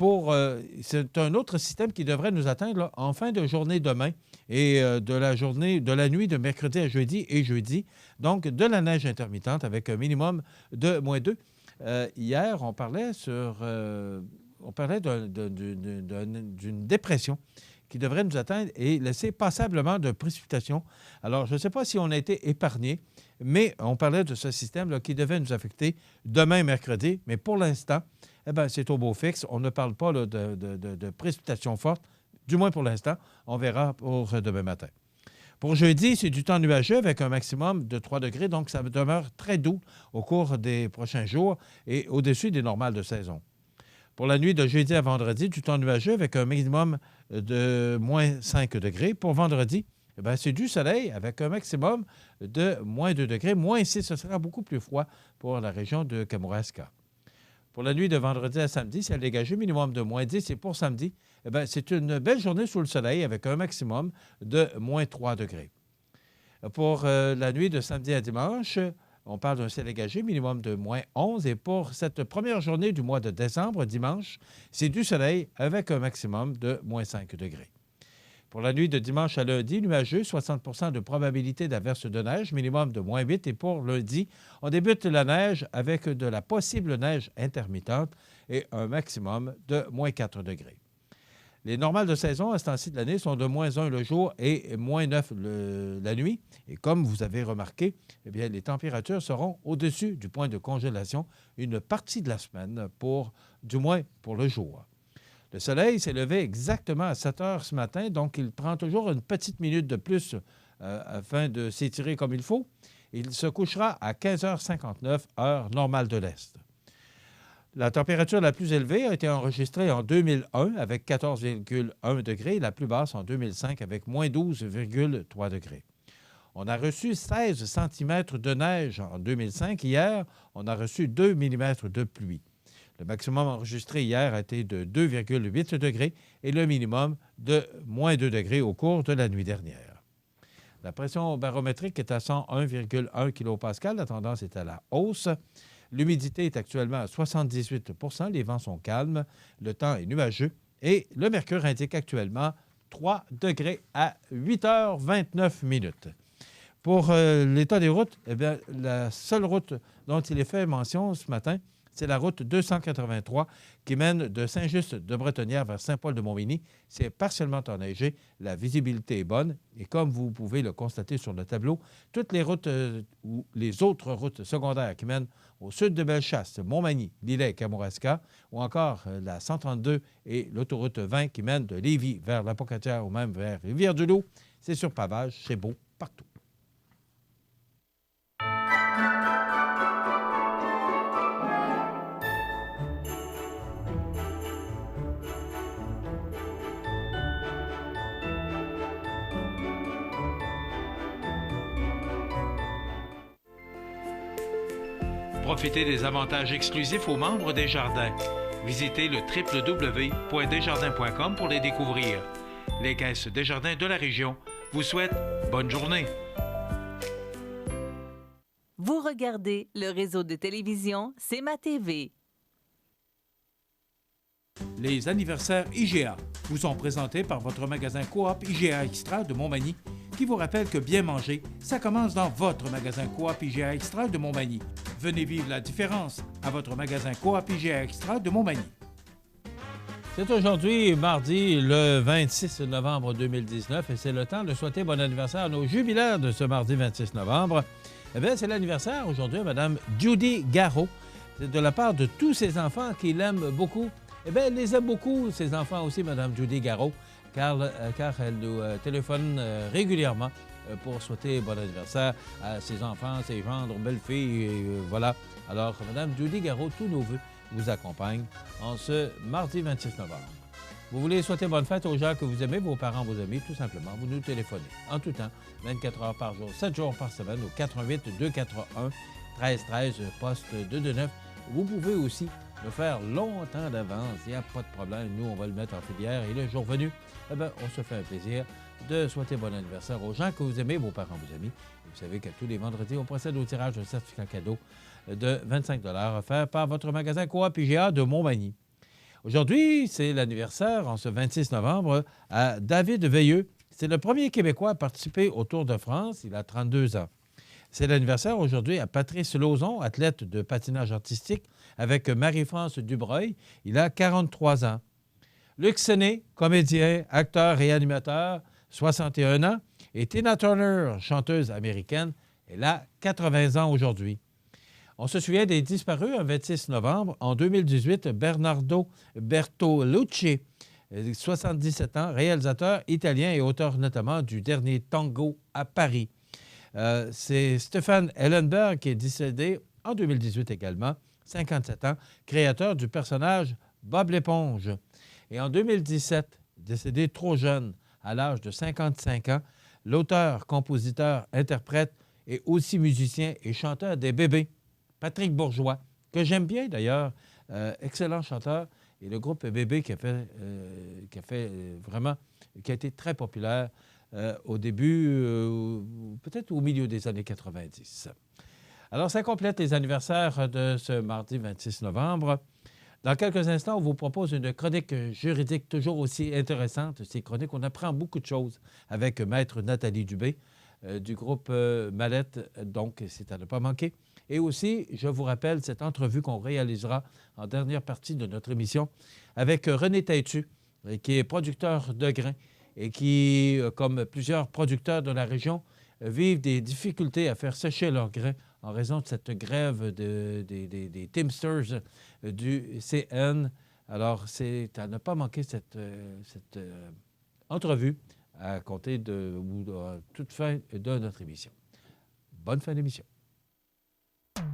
c'est un autre système qui devrait nous atteindre là, en fin de journée demain et de la nuit de mercredi à jeudi et jeudi. Donc, de la neige intermittente avec un minimum de -2. Hier, on parlait d'une dépression qui devrait nous atteindre et laisser passablement de précipitations. Alors, je ne sais pas si on a été épargné, mais on parlait de ce système-là qui devait nous affecter demain, mercredi. Mais pour l'instant, c'est au beau fixe. On ne parle pas là, de précipitations fortes, du moins pour l'instant. On verra pour demain matin. Pour jeudi, c'est du temps nuageux avec un maximum de 3 degrés, donc ça demeure très doux au cours des prochains jours et au-dessus des normales de saison. Pour la nuit de jeudi à vendredi, du temps nuageux avec un minimum de -5 degrés. Pour vendredi, c'est du soleil avec un maximum de -2 degrés. -6, ce sera beaucoup plus froid pour la région de Kamouraska. Pour la nuit de vendredi à samedi, ciel dégagé, minimum de -10. Et pour samedi, c'est une belle journée sous le soleil avec un maximum de -3 degrés. Pour la nuit de samedi à dimanche, on parle d'un ciel dégagé, minimum de -11. Et pour cette première journée du mois de décembre, dimanche, c'est du soleil avec un maximum de -5 degrés. Pour la nuit de dimanche à lundi, nuageux, 60 de probabilité d'averse de neige, minimum de -8. Et pour lundi, on débute la neige avec de la possible neige intermittente et un maximum de -4 degrés. Les normales de saison à ce temps-ci de l'année sont de -1 le jour et -9 la nuit. Et comme vous avez remarqué, les températures seront au-dessus du point de congélation une partie de la semaine, du moins pour le jour. Le soleil s'est levé exactement à 7 heures ce matin, donc il prend toujours une petite minute de plus afin de s'étirer comme il faut. Il se couchera à 15h59, heure normale de l'Est. La température la plus élevée a été enregistrée en 2001 avec 14,1 degrés et la plus basse en 2005 avec -12,3 degrés. On a reçu 16 cm de neige en 2005. Hier, on a reçu 2 mm de pluie. Le maximum enregistré hier a été de 2,8 degrés et le minimum de moins 2 degrés au cours de la nuit dernière. La pression barométrique est à 101,1 kPa. La tendance est à la hausse. L'humidité est actuellement à 78 %. Les vents sont calmes. Le temps est nuageux. Et le mercure indique actuellement 3 degrés à 8h29. Pour l'état des routes, eh bien, la seule route dont il est fait mention ce matin, c'est la route 283 qui mène de Saint-Just-de-Bretonnière vers Saint-Paul-de-Montmagny. C'est partiellement enneigé. La visibilité est bonne. Et comme vous pouvez le constater sur le tableau, toutes les routes ou les autres routes secondaires qui mènent au sud de Bellechasse, Montmagny, Lillet et Kamouraska, ou encore la 132 et l'autoroute 20 qui mènent de Lévis vers la Pocatière ou même vers Rivière-du-Loup, c'est sur pavage, c'est beau partout. Profitez des avantages exclusifs aux membres des Jardins. Visitez le www.desjardins.com pour les découvrir. Les caisses Desjardins de la région vous souhaitent bonne journée. Vous regardez le réseau de télévision C'est ma TV. Les anniversaires IGA vous sont présentés par votre magasin Coop IGA Extra de Montmagny qui vous rappelle que bien manger, ça commence dans votre magasin Coop IGA Extra de Montmagny. Venez vivre la différence à votre magasin Coop IGA Extra de Montmagny. C'est aujourd'hui, mardi, le 26 novembre 2019, et c'est le temps de souhaiter bon anniversaire à nos jubilaires de ce mardi 26 novembre. Eh bien, c'est l'anniversaire aujourd'hui à Mme Judy Garreau. C'est de la part de tous ses enfants qui l'aiment beaucoup. Eh bien, elle les aime beaucoup, ses enfants aussi, Mme Judy Garreau, car elle nous téléphone régulièrement pour souhaiter bon anniversaire à ses enfants, ses gendres, belles-filles, et voilà. Alors, Mme Judy Garreau, tous nos vœux vous accompagnent en ce mardi 26 novembre. Vous voulez souhaiter bonne fête aux gens que vous aimez, vos parents, vos amis, tout simplement, vous nous téléphonez en tout temps, 24 heures par jour, 7 jours par semaine, au 88 241 1313, poste 229. Vous pouvez aussi le faire longtemps d'avance, il n'y a pas de problème. Nous, on va le mettre en filière et le jour venu, eh bien, on se fait un plaisir de souhaiter bon anniversaire aux gens que vous aimez, vos parents, vos amis. Et vous savez que tous les vendredis, on procède au tirage d'un certificat cadeau de 25 $ offert par votre magasin Coop IGA de Montmagny. Aujourd'hui, c'est l'anniversaire, en ce 26 novembre, à David Veilleux. C'est le premier Québécois à participer au Tour de France. Il a 32 ans. C'est l'anniversaire aujourd'hui à Patrice Lauzon, athlète de patinage artistique, avec Marie-France Dubreuil. Il a 43 ans. Luc Séné, comédien, acteur et animateur, 61 ans. Et Tina Turner, chanteuse américaine, elle a 80 ans aujourd'hui. On se souvient des disparus un 26 novembre. En 2018, Bernardo Bertolucci, 77 ans, réalisateur italien et auteur notamment du dernier Tango à Paris. C'est Stéphane Ellenberg qui est décédé en 2018 également, 57 ans, créateur du personnage Bob l'éponge. Et en 2017, décédé trop jeune, à l'âge de 55 ans, l'auteur, compositeur, interprète et aussi musicien et chanteur des Bébés, Patrick Bourgeois, que j'aime bien d'ailleurs, excellent chanteur, et le groupe Bébé qui a été très populaire au début, peut-être au milieu des années 90. Alors, ça complète les anniversaires de ce mardi 26 novembre. Dans quelques instants, on vous propose une chronique juridique toujours aussi intéressante. Ces chroniques, on apprend beaucoup de choses avec Maître Nathalie Dubé du groupe Mallette, donc c'est à ne pas manquer. Et aussi, je vous rappelle cette entrevue qu'on réalisera en dernière partie de notre émission avec René Têtu, qui est producteur de grains et qui, comme plusieurs producteurs de la région, vivent des difficultés à faire sécher leurs grains en raison de cette grève des Teamsters du CN. Alors, c'est à ne pas manquer cette entrevue à compter à toute fin de notre émission. Bonne fin d'émission.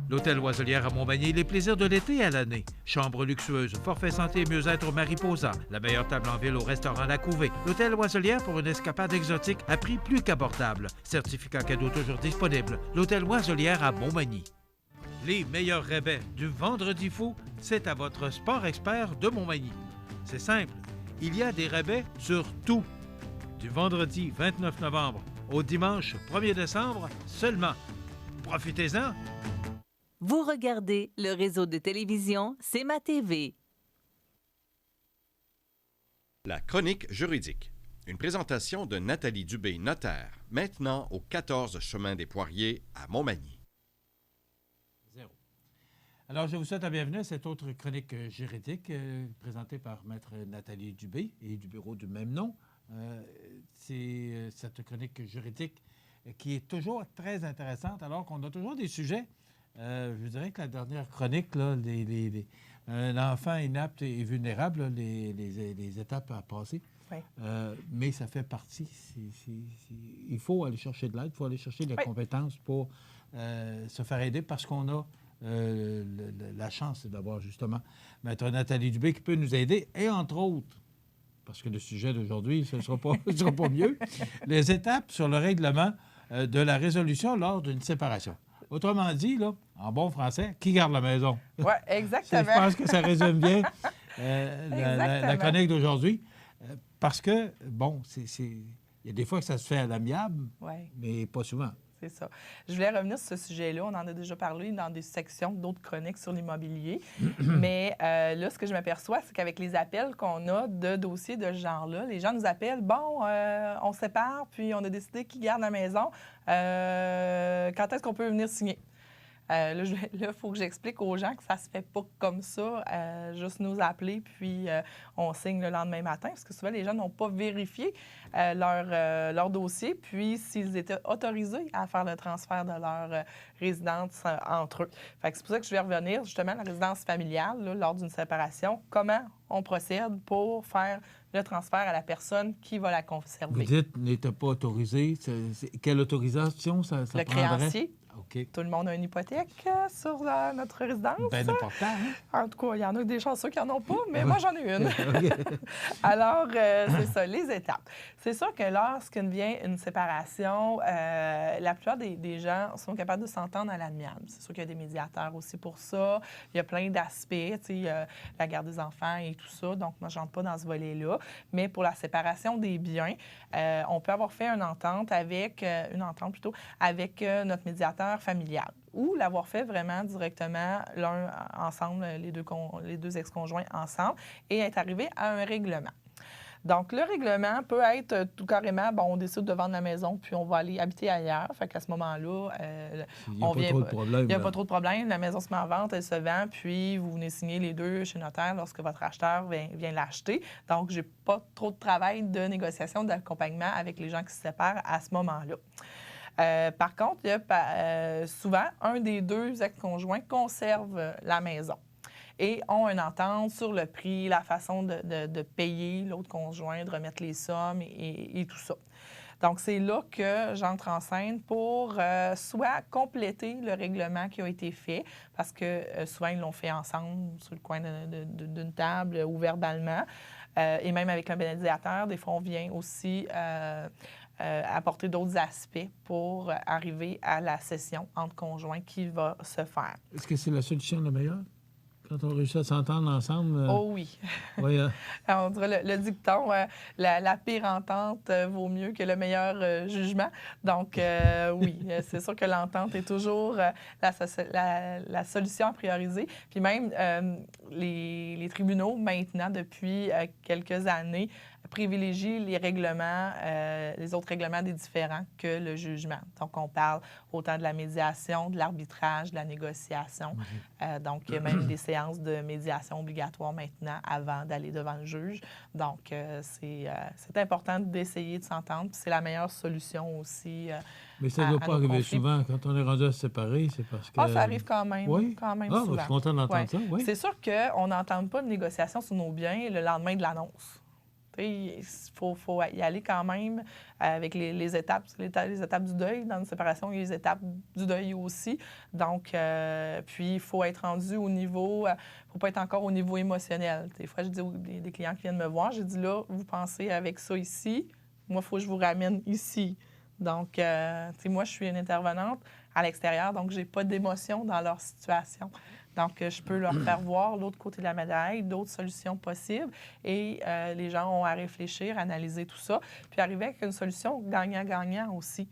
L'Hôtel Oiselière à Montmagny, les plaisirs de l'été à l'année. Chambre luxueuse, forfait santé et mieux-être au Mariposa. La meilleure table en ville au restaurant La Couvée. L'Hôtel Oiselière pour une escapade exotique à prix plus qu'abordable. Certificat cadeau toujours disponible. L'Hôtel Oiselière à Montmagny. Les meilleurs rabais du Vendredi fou, c'est à votre Sport Expert de Montmagny. C'est simple, il y a des rabais sur tout. Du vendredi 29 novembre au dimanche 1er décembre seulement. Profitez-en! Vous regardez le réseau de télévision C'est ma TV. La chronique juridique. Une présentation de Nathalie Dubé, notaire, maintenant au 14 chemin des Poiriers à Montmagny. Alors, je vous souhaite la bienvenue à cette autre chronique juridique présentée par Maître Nathalie Dubé et du bureau du même nom. C'est cette chronique juridique qui est toujours très intéressante, alors qu'on a toujours des sujets. Je dirais que la dernière chronique, là, l'enfant inapte et vulnérable, là, les étapes à passer. Oui. Mais ça fait partie. Il faut aller chercher de l'aide, il faut aller chercher des compétences pour se faire aider parce qu'on a la chance d'avoir justement Maître Nathalie Dubé qui peut nous aider. Et entre autres, parce que le sujet d'aujourd'hui, ce ne sera pas mieux, les étapes sur le règlement de la résolution lors d'une séparation. Autrement dit, là, en bon français, qui garde la maison? Oui, exactement. Je pense que ça résume bien la chronique d'aujourd'hui. Parce que, bon, il y a des fois que ça se fait à l'amiable, mais pas souvent. C'est ça. Je voulais revenir sur ce sujet-là. On en a déjà parlé dans des sections d'autres chroniques sur l'immobilier. Mais là, ce que je m'aperçois, c'est qu'avec les appels qu'on a de dossiers de ce genre-là, les gens nous appellent, bon, on se sépare, puis on a décidé qui garde la maison. Quand est-ce qu'on peut venir signer? Là, il faut que j'explique aux gens que ça se fait pas comme ça, juste nous appeler, puis on signe le lendemain matin, parce que souvent, les gens n'ont pas vérifié leur dossier, puis s'ils étaient autorisés à faire le transfert de leur résidence entre eux. Fait que c'est pour ça que je vais revenir, justement, à la résidence familiale, là, lors d'une séparation, comment on procède pour faire le transfert à la personne qui va la conserver. Vous dites n'était pas autorisé. Quelle autorisation ça prendrait? Créancier. OK. Tout le monde a une hypothèque sur notre résidence. Bien important, hein? En tout cas, il y en a des chanceux qui n'en ont pas, mais moi, j'en ai une. Alors, c'est ça, les étapes. C'est sûr que lorsqu'il vient une séparation, la plupart des gens sont capables de s'entendre à l'amiable. C'est sûr qu'il y a des médiateurs aussi pour ça. Il y a plein d'aspects, tu sais, la garde des enfants et tout ça. Donc, moi, je n'entre pas dans ce volet-là. Mais pour la séparation des biens, on peut avoir fait une entente avec notre médiateur familial ou l'avoir fait vraiment directement l'un ensemble, les deux ex-conjoints ensemble et être arrivé à un règlement. Donc, le règlement peut être tout carrément, bon, on décide de vendre la maison, puis on va aller habiter ailleurs. Fait qu'à ce moment-là, il n'y a pas trop de problème. La maison se met en vente, elle se vend, puis vous venez signer les deux chez notaire lorsque votre acheteur vient l'acheter. Donc, j'ai pas trop de travail de négociation, d'accompagnement avec les gens qui se séparent à ce moment-là. Par contre, il y a souvent un des deux ex-conjoints conserve la maison et ont une entente sur le prix, la façon de payer l'autre conjoint, de remettre les sommes et tout ça. Donc, c'est là que j'entre en scène pour soit compléter le règlement qui a été fait, parce que souvent, ils l'ont fait ensemble sur le coin d'une table ou verbalement, et même avec un médiateur. Des fois, on vient aussi apporter d'autres aspects pour arriver à la cession entre conjoints qui va se faire. Est-ce que c'est la solution la meilleure? Quand on réussit à s'entendre ensemble? Oh oui. Oui, hein? On dirait le dicton, la pire entente vaut mieux que le meilleur jugement. Donc, oui, c'est sûr que l'entente est toujours la solution à prioriser. Puis même, les tribunaux, maintenant, depuis quelques années, privilégient les règlements, les autres règlements des différends que le jugement. Donc, on parle autant de la médiation, de l'arbitrage, de la négociation. Donc, il y a même des séances de médiation obligatoires maintenant avant d'aller devant le juge. Donc, c'est important d'essayer de s'entendre. Puis c'est la meilleure solution aussi. Mais ça ne doit pas arriver souvent. Quand on est rendu à se séparer, c'est parce que... Ah, ça arrive quand même. Oui? Quand même souvent. Souvent. Je suis content d'entendre ça. Oui. C'est sûr qu'on n'entend pas de négociation sur nos biens le lendemain de l'annonce. Il faut y aller quand même avec les étapes, les étapes du deuil. Dans une séparation, il y a les étapes du deuil aussi. Donc, puis, il faut être rendu au niveau, il ne faut pas être encore au niveau émotionnel. Des fois, je dis aux des clients qui viennent me voir, j'ai dit là, vous pensez avec ça ici, moi, il faut que je vous ramène ici. Donc, moi, je suis une intervenante à l'extérieur, donc je n'ai pas d'émotion dans leur situation. Donc, je peux leur faire voir l'autre côté de la médaille, d'autres solutions possibles. Et les gens ont à réfléchir, analyser tout ça, puis arriver avec une solution gagnant-gagnant aussi.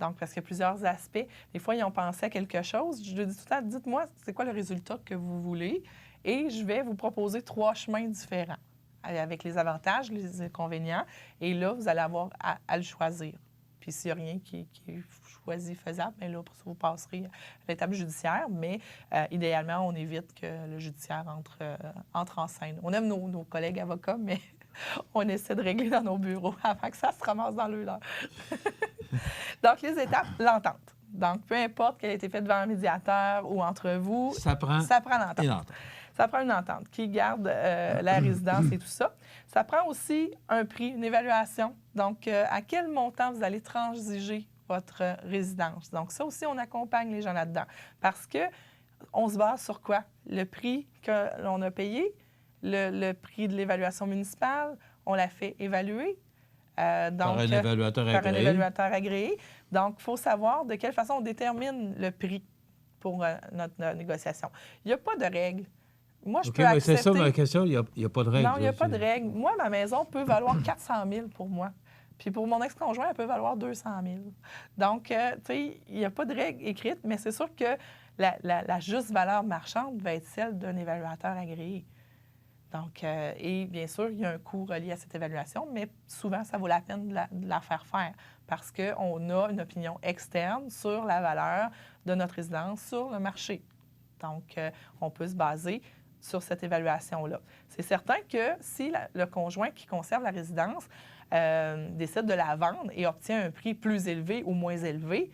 Donc, parce qu'il y a plusieurs aspects. Des fois, ils ont pensé à quelque chose. Je leur dis tout le temps, dites-moi, c'est quoi le résultat que vous voulez? Et je vais vous proposer 3 chemins différents avec les avantages, les inconvénients. Et là, vous allez avoir à le choisir. Puis s'il n'y a rien qui est choisi, faisable, bien là, vous passerez à l'étape judiciaire. Mais idéalement, on évite que le judiciaire entre en scène. On aime nos collègues avocats, mais on essaie de régler dans nos bureaux avant que ça se ramasse dans le leur. Donc, les étapes, l'entente. Donc, peu importe qu'elle ait été faite devant un médiateur ou entre vous, ça prend l'entente. Ça prend une entente qui garde la résidence et tout ça. Ça prend aussi un prix, une évaluation. Donc, à quel montant vous allez transiger votre résidence. Donc, ça aussi, on accompagne les gens là-dedans. Parce qu'on se base sur quoi? Le prix que l'on a payé, le prix de l'évaluation municipale, on l'a fait évaluer. Donc, par un évaluateur agréé. Donc, il faut savoir de quelle façon on détermine le prix pour notre négociation. Il n'y a pas de règle. Moi, je peux accepter... C'est ça ma question, il n'y a pas de règle. Non, il n'y a pas de règle. Moi, ma maison peut valoir 400 000 pour moi. Puis pour mon ex-conjoint, elle peut valoir 200 000. Donc, tu sais, il n'y a pas de règle écrite, mais c'est sûr que la juste valeur marchande va être celle d'un évaluateur agréé. Donc, et bien sûr, il y a un coût relié à cette évaluation, mais souvent, ça vaut la peine de la faire parce qu'on a une opinion externe sur la valeur de notre résidence sur le marché. Donc, on peut se baser sur cette évaluation-là. C'est certain que si le conjoint qui conserve la résidence décide de la vendre et obtient un prix plus élevé ou moins élevé,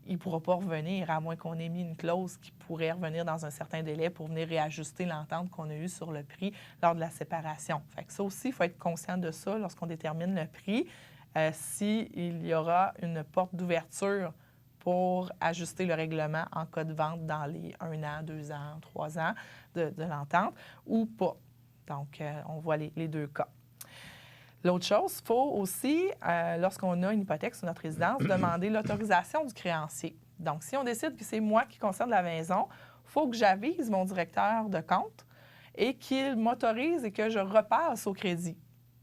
il ne pourra pas revenir, à moins qu'on ait mis une clause qui pourrait revenir dans un certain délai pour venir réajuster l'entente qu'on a eue sur le prix lors de la séparation. Fait que ça aussi, il faut être conscient de ça lorsqu'on détermine le prix. S'il y aura une porte d'ouverture pour ajuster le règlement en cas de vente dans les 1 an, 2 ans, 3 ans de l'entente ou pas. Donc, on voit les deux cas. L'autre chose, il faut aussi, lorsqu'on a une hypothèque sur notre résidence, demander l'autorisation du créancier. Donc, si on décide que c'est moi qui conserve la maison, il faut que j'avise mon directeur de compte et qu'il m'autorise et que je repasse au crédit.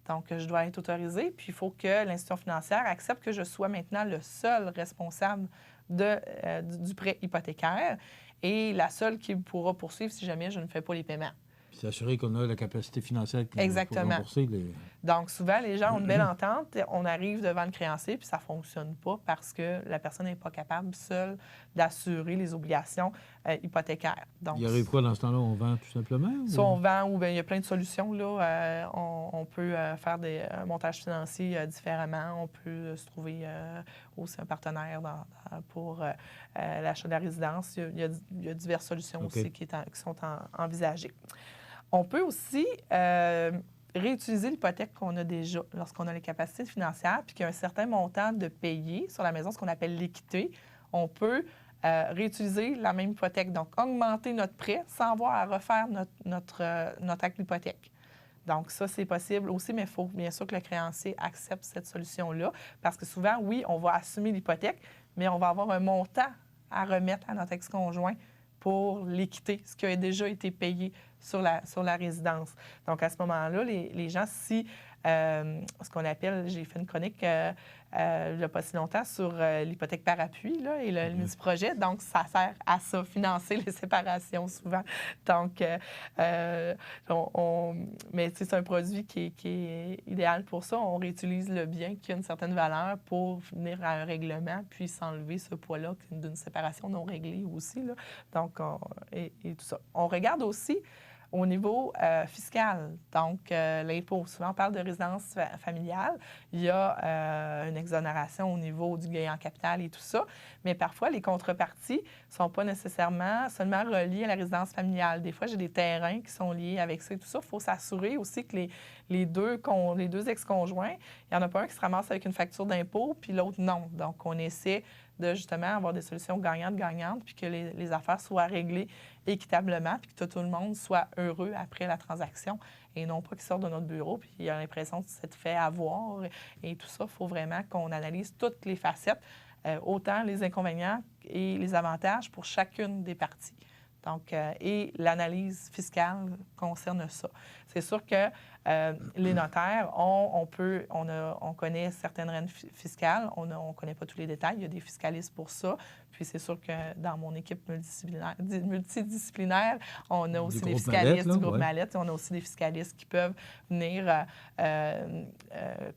Donc, je dois être autorisée, puis il faut que l'institution financière accepte que je sois maintenant le seul responsable du prêt hypothécaire et la seule qui pourra poursuivre si jamais je ne fais pas les paiements. Puis s'assurer qu'on a la capacité financière pour rembourser les... Donc, souvent, les gens ont une belle entente. On arrive devant le créancier, puis ça ne fonctionne pas parce que la personne n'est pas capable seule d'assurer les obligations hypothécaires. Donc, il arrive quoi dans ce temps-là? On vend tout simplement? Soit on vend ou bien il y a plein de solutions. Là. On peut faire des montages financiers différemment. On peut se trouver aussi un partenaire pour l'achat de la résidence. Il y a diverses solutions aussi qui sont envisagées. On peut aussi réutiliser l'hypothèque qu'on a déjà lorsqu'on a les capacités financières puis qu'il y a un certain montant de payer sur la maison, ce qu'on appelle l'équité. On peut réutiliser la même hypothèque, donc augmenter notre prêt sans avoir à refaire notre acte d'hypothèque. Donc, ça, c'est possible aussi, mais il faut bien sûr que le créancier accepte cette solution-là parce que souvent, oui, on va assumer l'hypothèque, mais on va avoir un montant à remettre à notre ex-conjoint pour l'équité, ce qui a déjà été payé sur la résidence. Donc, à ce moment-là, les gens, si ce qu'on appelle, j'ai fait une chronique il n'y a pas si longtemps sur l'hypothèque par appui là, et le multiprojet. Donc, ça sert à ça, financer les séparations souvent. Donc, mais c'est un produit qui est idéal pour ça. On réutilise le bien qui a une certaine valeur pour venir à un règlement puis s'enlever ce poids-là d'une séparation non réglée aussi. Là. Donc, et tout ça. On regarde aussi au niveau fiscal, donc l'impôt. Souvent, on parle de résidence familiale. Il y a une exonération au niveau du gain en capital et tout ça, mais parfois, les contreparties ne sont pas nécessairement seulement reliées à la résidence familiale. Des fois, j'ai des terrains qui sont liés avec ça et tout ça. Il faut s'assurer aussi que les deux ex-conjoints, il n'y en a pas un qui se ramasse avec une facture d'impôt, puis l'autre non. Donc, on essaie de justement avoir des solutions gagnantes-gagnantes, puis que les affaires soient réglées équitablement, puis que tout le monde soit heureux après la transaction, et non pas qu'ils sortent de notre bureau, puis il a l'impression de s'être fait avoir. Et tout ça, il faut vraiment qu'on analyse toutes les facettes, autant les inconvénients et les avantages pour chacune des parties. Donc, et l'analyse fiscale concerne ça. C'est sûr que les notaires, on connaît certaines règles fiscales, on ne connaît pas tous les détails, il y a des fiscalistes pour ça. Puis c'est sûr que dans mon équipe multidisciplinaire, on a aussi des fiscalistes du groupe Mallette, on a aussi des fiscalistes qui peuvent venir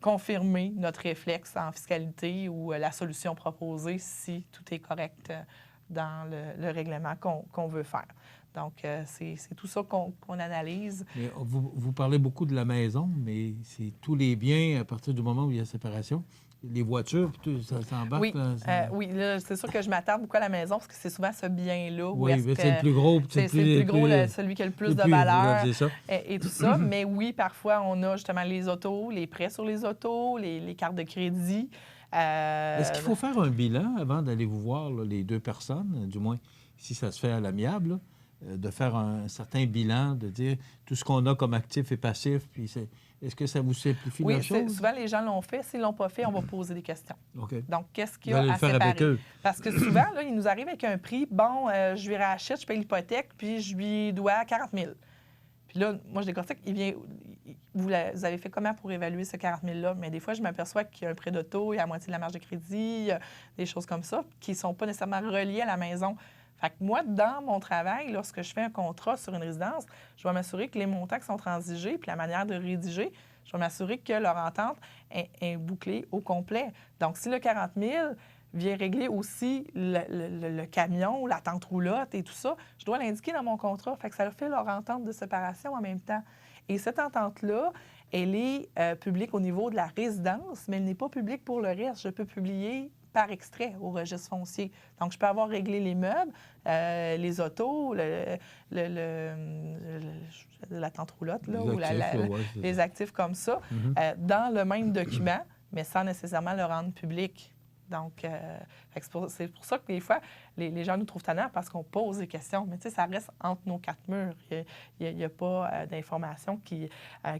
confirmer notre réflexe en fiscalité ou la solution proposée si tout est correct dans le règlement qu'on veut faire. Donc, c'est tout ça qu'on analyse. Mais vous parlez beaucoup de la maison, mais c'est tous les biens à partir du moment où il y a séparation. Les voitures, tout, ça s'embarque? Oui, oui, là, c'est sûr que je m'attarde beaucoup à la maison parce que c'est souvent ce bien-là. Oui, mais c'est le plus gros. C'est le plus gros, celui qui a le plus de valeur et tout ça. Mais oui, parfois, on a justement les autos, les prêts sur les autos, les cartes de crédit. Est-ce qu'il faut faire un bilan avant d'aller vous voir, là, les deux personnes, du moins si ça se fait à l'amiable, de faire un certain bilan, de dire tout ce qu'on a comme actif et passif, puis est-ce que ça vous simplifie la chose? Oui, souvent les gens l'ont fait. S'ils ne l'ont pas fait, on va poser des questions. Okay. Donc, qu'est-ce qu'il y a à séparer? Avec eux. Parce que souvent, là, ils nous arrivent avec un prix, bon, je lui rachète, je paye l'hypothèque, puis je lui dois 40 000. Puis là, moi, je décortique, vous avez fait comment pour évaluer ce 40 000-là? Mais des fois, je m'aperçois qu'il y a un prêt d'auto, il y a la moitié de la marge de crédit, des choses comme ça, qui ne sont pas nécessairement reliées à la maison. Fait que moi, dans mon travail, lorsque je fais un contrat sur une résidence, je vais m'assurer que les montants qui sont transigés, puis la manière de rédiger, je vais m'assurer que leur entente est bouclée au complet. Donc, si le 40 000 vient régler aussi le camion, la tente roulotte et tout ça, je dois l'indiquer dans mon contrat. Fait que ça fait leur entente de séparation en même temps. Et cette entente-là, elle est publique au niveau de la résidence, mais elle n'est pas publique pour le reste. Je peux publier par extrait au registre foncier. Donc, je peux avoir réglé les meubles, les autos, la tente roulotte, là, ou les actifs comme ça, dans le même document, mais sans nécessairement le rendre public. Donc, c'est pour ça que des fois, les gens nous trouvent tannants parce qu'on pose des questions. Mais tu sais, ça reste entre nos quatre murs. Il n'y a pas d'informations qui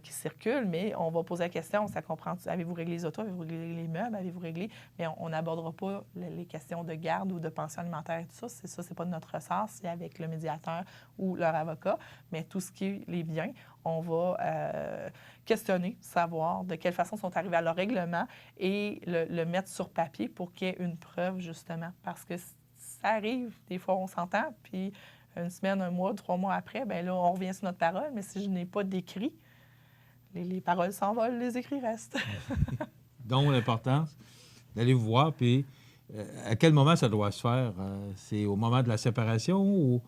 circulent, mais on va poser la question. Ça comprend, avez-vous réglé les autos, avez-vous réglé les meubles, avez-vous réglé... Mais on n'abordera pas les questions de garde ou de pension alimentaire et tout ça. C'est pas de notre ressort, c'est avec le médiateur ou leur avocat. Mais tout ce qui est les biens, on va questionner, savoir de quelle façon sont arrivés à leur règlement et le mettre sur papier pour qu'il y ait une preuve, justement. Parce que ça arrive, des fois, on s'entend, puis une semaine, un mois, 3 mois après, bien là, on revient sur notre parole, mais si je n'ai pas d'écrit, les paroles s'envolent, les écrits restent. Donc, l'importance d'aller vous voir, puis à quel moment ça doit se faire? C'est au moment de la séparation ou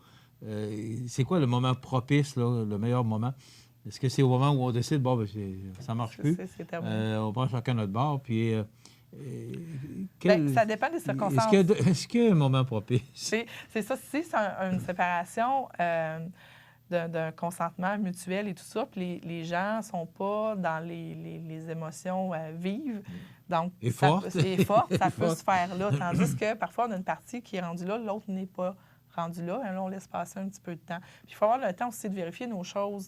c'est quoi le moment propice, là, le meilleur moment? Est-ce que c'est au moment où on décide, bon, bien, ça ne marche plus, on prend chacun notre bord, puis... ça dépend des circonstances. Est-ce qu'il y a un moment propice? C'est ça. Si c'est une séparation d'un consentement mutuel et tout ça, puis les gens ne sont pas dans les émotions vives, donc ça peut se faire là. Tandis que parfois, on a une partie qui est rendue là, l'autre n'est pas rendu là. Là, on laisse passer un petit peu de temps. Puis il faut avoir le temps aussi de vérifier nos choses.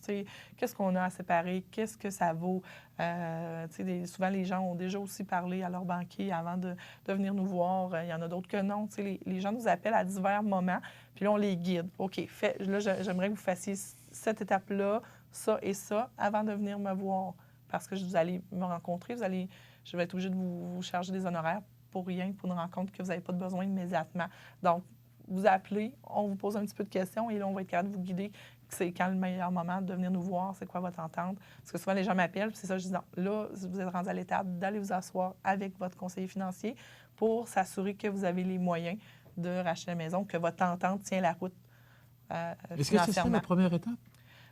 Qu'est-ce qu'on a à séparer? Qu'est-ce que ça vaut? Souvent, les gens ont déjà aussi parlé à leur banquier avant de venir nous voir. Il y en a d'autres que non. Les gens nous appellent à divers moments, puis là, on les guide. OK, là, j'aimerais que vous fassiez cette étape-là, ça et ça, avant de venir me voir. Parce que vous allez me rencontrer, je vais être obligée de vous charger des honoraires pour rien, pour une rencontre que vous n'avez pas de besoin immédiatement. Donc, vous appelez, on vous pose un petit peu de questions et là, on va être capable de vous guider. C'est quand le meilleur moment de venir nous voir, c'est quoi votre entente. Parce que souvent, les gens m'appellent, puis c'est ça, je dis non, là, vous êtes rendu à l'étape d'aller vous asseoir avec votre conseiller financier pour s'assurer que vous avez les moyens de racheter la maison, que votre entente tient la route Est-ce que c'est la première étape?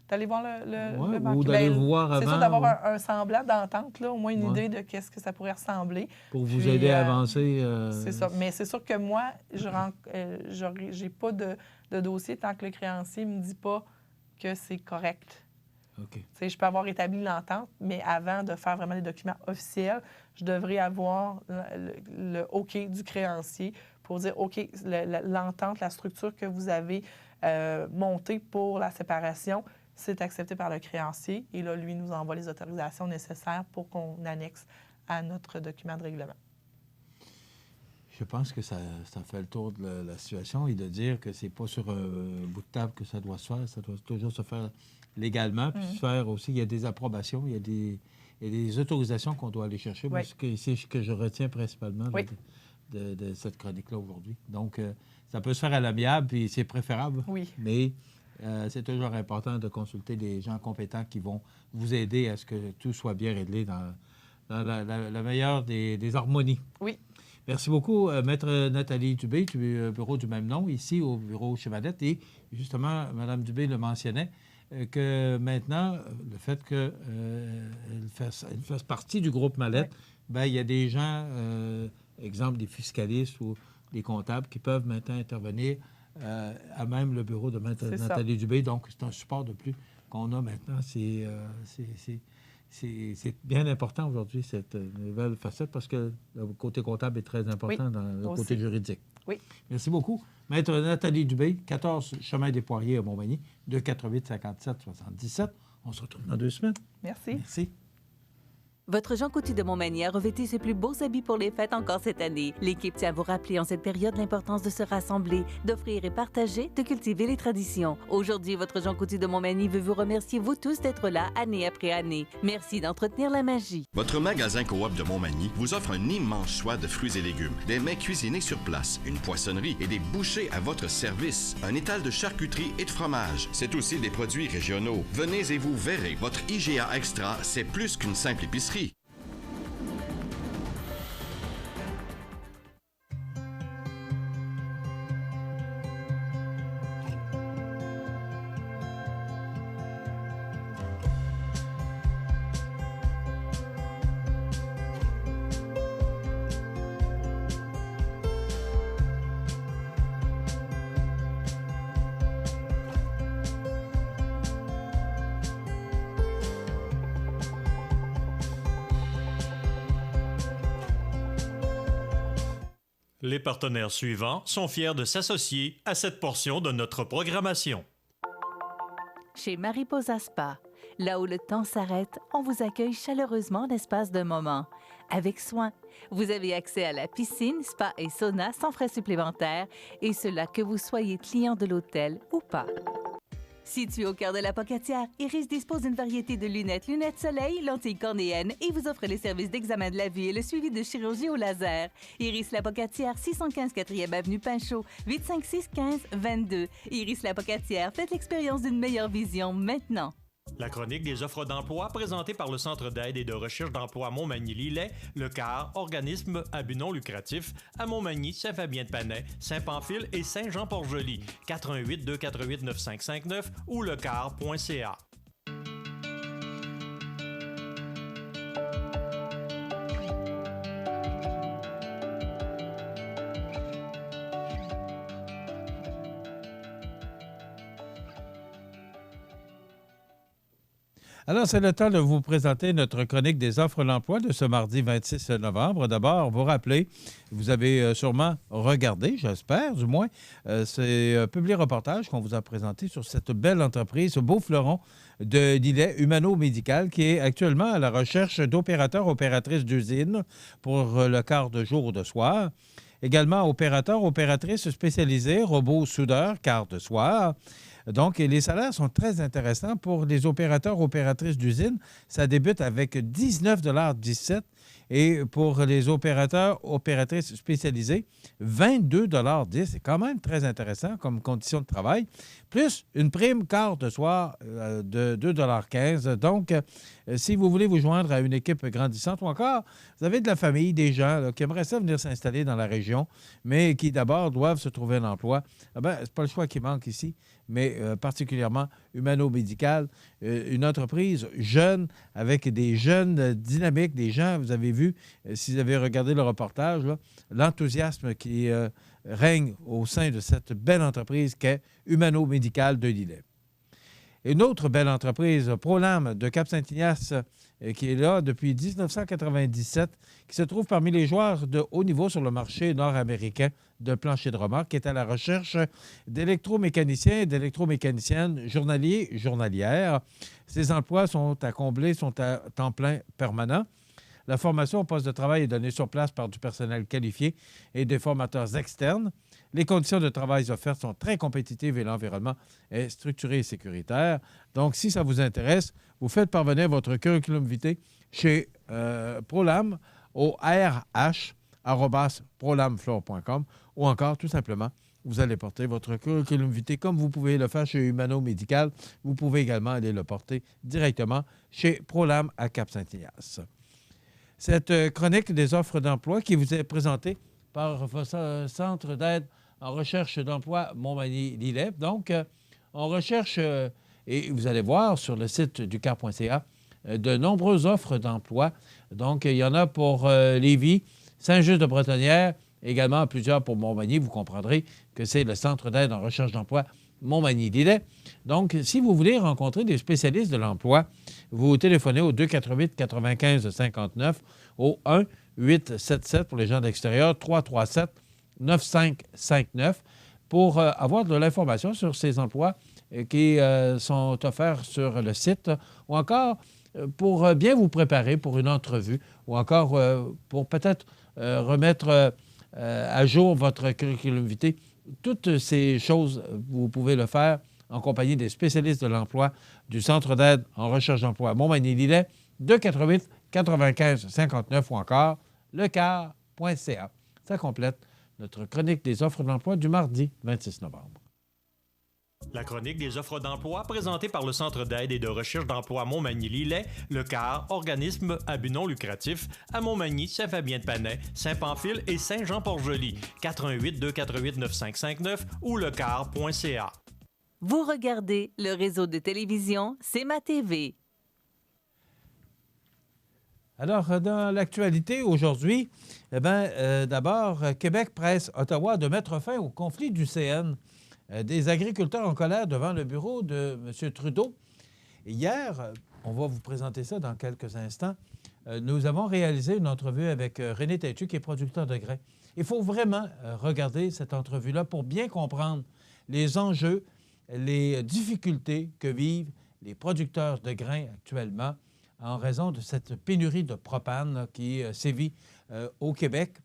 D'aller voir le banquier. Ou d'aller voir avant. C'est ça, d'avoir un semblant d'entente, là, au moins une idée de qu'est-ce que ça pourrait ressembler. Pour vous aider à avancer. C'est ça. Mais c'est sûr que moi, j'ai pas de dossier tant que le créancier ne me dit pas que c'est correct. OK. Je peux avoir établi l'entente, mais avant de faire vraiment des documents officiels, je devrais avoir le OK du créancier pour dire, OK, l'entente, la structure que vous avez montée pour la séparation, c'est accepté par le créancier. Et là, lui nous envoie les autorisations nécessaires pour qu'on annexe à notre document de règlement. Je pense que ça fait le tour de la situation et de dire que c'est pas sur un bout de table que ça doit se faire. Ça doit toujours se faire légalement, puis se faire aussi. Il y a des approbations, il y a des autorisations qu'on doit aller chercher. Moi, c'est ce que je retiens principalement de cette chronique-là aujourd'hui. Donc, ça peut se faire à l'amiable, puis c'est préférable. Oui. Mais c'est toujours important de consulter des gens compétents qui vont vous aider à ce que tout soit bien réglé dans la meilleure des harmonies. Oui. Merci beaucoup, Maître Nathalie Dubé, du bureau du même nom, ici au bureau chez Mallette. Et justement, Mme Dubé le mentionnait, que maintenant, le fait qu'elle fasse partie du groupe Mallette, bien, il y a des gens, exemple des fiscalistes ou des comptables, qui peuvent maintenant intervenir à même le bureau de Maître Nathalie Dubé. Donc, c'est un support de plus qu'on a maintenant. C'est bien important aujourd'hui, cette nouvelle facette, parce que le côté comptable est très important dans le côté juridique. Oui. Merci beaucoup. Maître Nathalie Dubé, 14 Chemin des Poiriers à Montmagny, 248 57 77. On se retrouve dans 2 semaines. Merci. Merci. Votre Jean Coutu de Montmagny a revêtu ses plus beaux habits pour les fêtes encore cette année. L'équipe tient à vous rappeler en cette période l'importance de se rassembler, d'offrir et partager, de cultiver les traditions. Aujourd'hui, votre Jean Coutu de Montmagny veut vous remercier, vous tous, d'être là année après année. Merci d'entretenir la magie. Votre magasin Coop de Montmagny vous offre un immense choix de fruits et légumes, des mets cuisinés sur place, une poissonnerie et des bouchers à votre service, un étal de charcuterie et de fromage. C'est aussi des produits régionaux. Venez et vous verrez, votre IGA Extra, c'est plus qu'une simple épicerie. Les partenaires suivants sont fiers de s'associer à cette portion de notre programmation. Chez Mariposa Spa, là où le temps s'arrête, on vous accueille chaleureusement en l'espace d'un moment. Avec soin, vous avez accès à la piscine, spa et sauna sans frais supplémentaires, et cela que vous soyez client de l'hôtel ou pas. Situé au cœur de la Pocatière, Iris dispose d'une variété de lunettes soleil, lentilles cornéennes et vous offre les services d'examen de la vue et le suivi de chirurgie au laser. Iris la Pocatière, 615 4e avenue Pinchot, 856 15 22. Iris la Pocatière, faites l'expérience d'une meilleure vision maintenant. La chronique des offres d'emploi présentée par le Centre d'aide et de recherche d'emploi Montmagny-Lillet, le CAR, organisme à but non lucratif, à Montmagny, Saint-Fabien-de-Panay, Saint-Pamphile et Saint-Jean-Port-Joli, 418 248 9559 ou lecar.ca. Alors, c'est le temps de vous présenter notre chronique des offres d'emploi de ce mardi 26 novembre. D'abord, vous rappelez, vous avez sûrement regardé, j'espère du moins, ces publi-reportages qu'on vous a présentés sur cette belle entreprise, ce beau fleuron de Lillet humano-médical qui est actuellement à la recherche d'opérateurs, opératrices d'usine pour le quart de jour ou de soir. Également, opérateurs, opératrices spécialisés, robots soudeurs, quart de soir. Donc, les salaires sont très intéressants pour les opérateurs, opératrices d'usine. Ça débute avec 19,17 $ et pour les opérateurs, opératrices spécialisées, 22,10 $. C'est quand même très intéressant comme condition de travail. Plus une prime quart de soir de 2,15 $. Donc, si vous voulez vous joindre à une équipe grandissante ou encore, vous avez de la famille, des gens là, qui aimeraient ça venir s'installer dans la région, mais qui d'abord doivent se trouver un emploi, c'est pas le choix qui manque ici, mais particulièrement humano-médical, une entreprise jeune, avec des jeunes dynamiques, des gens, vous avez vu, si vous avez regardé le reportage, là, l'enthousiasme qui règne au sein de cette belle entreprise qu'est Humano-Médical de Lillet. Une autre belle entreprise, ProLam de Cap-Saint-Ignace, qui est là depuis 1997, qui se trouve parmi les joueurs de haut niveau sur le marché nord-américain de plancher de remorque, qui est à la recherche d'électromécaniciens et d'électromécaniciennes journaliers et journalières. Ces emplois sont à combler, sont à temps plein permanent. La formation au poste de travail est donnée sur place par du personnel qualifié et des formateurs externes. Les conditions de travail offertes sont très compétitives et l'environnement est structuré et sécuritaire. Donc, si ça vous intéresse, vous faites parvenir votre curriculum vitae chez ProLam au rh@prolamfloor.com ou encore, tout simplement, vous allez porter votre curriculum vitae comme vous pouvez le faire chez Humano Médical. Vous pouvez également aller le porter directement chez ProLam à Cap-Saint-Ignace. Cette chronique des offres d'emploi qui vous est présentée par votre centre d'aide en recherche d'emploi Montmagny-Lillet. Donc, on recherche, et vous allez voir sur le site du car.ca, de nombreuses offres d'emploi. Donc, il y en a pour Lévis, Saint-Just-de-Bretonnière, également plusieurs pour Montmagny. Vous comprendrez que c'est le centre d'aide en recherche d'emploi Montmagny-Lillet. Donc, si vous voulez rencontrer des spécialistes de l'emploi, vous téléphonez au 248-95-59, au 1-877 pour les gens d'extérieur, 337-9559 pour avoir de l'information sur ces emplois qui sont offerts sur le site ou encore pour bien vous préparer pour une entrevue ou encore pour peut-être remettre à jour votre curriculum vitae. Toutes ces choses, vous pouvez le faire en compagnie des spécialistes de l'emploi du Centre d'aide en recherche d'emploi Montmagny-Lillet, 248-95-59 ou encore lecar.ca. Ça complète notre chronique des offres d'emploi du mardi 26 novembre. La chronique des offres d'emploi présentée par le Centre d'aide et de recherche d'emploi Montmagny-Lillet, le CAR, organisme à but non lucratif, à Montmagny, Saint-Fabien-de-Panay, Saint-Pamphile et Saint-Jean-Port-Joli, 418-248-9559 ou lecar.ca. Vous regardez le réseau de télévision C'est ma TV. Alors, dans l'actualité aujourd'hui, d'abord, Québec presse Ottawa de mettre fin au conflit du CN. Des agriculteurs en colère devant le bureau de M. Trudeau. Hier, on va vous présenter ça dans quelques instants, nous avons réalisé une entrevue avec René Têtu, qui est producteur de grains. Il faut vraiment regarder cette entrevue-là pour bien comprendre les enjeux, les difficultés que vivent les producteurs de grains actuellement en raison de cette pénurie de propane là, qui sévit au Québec.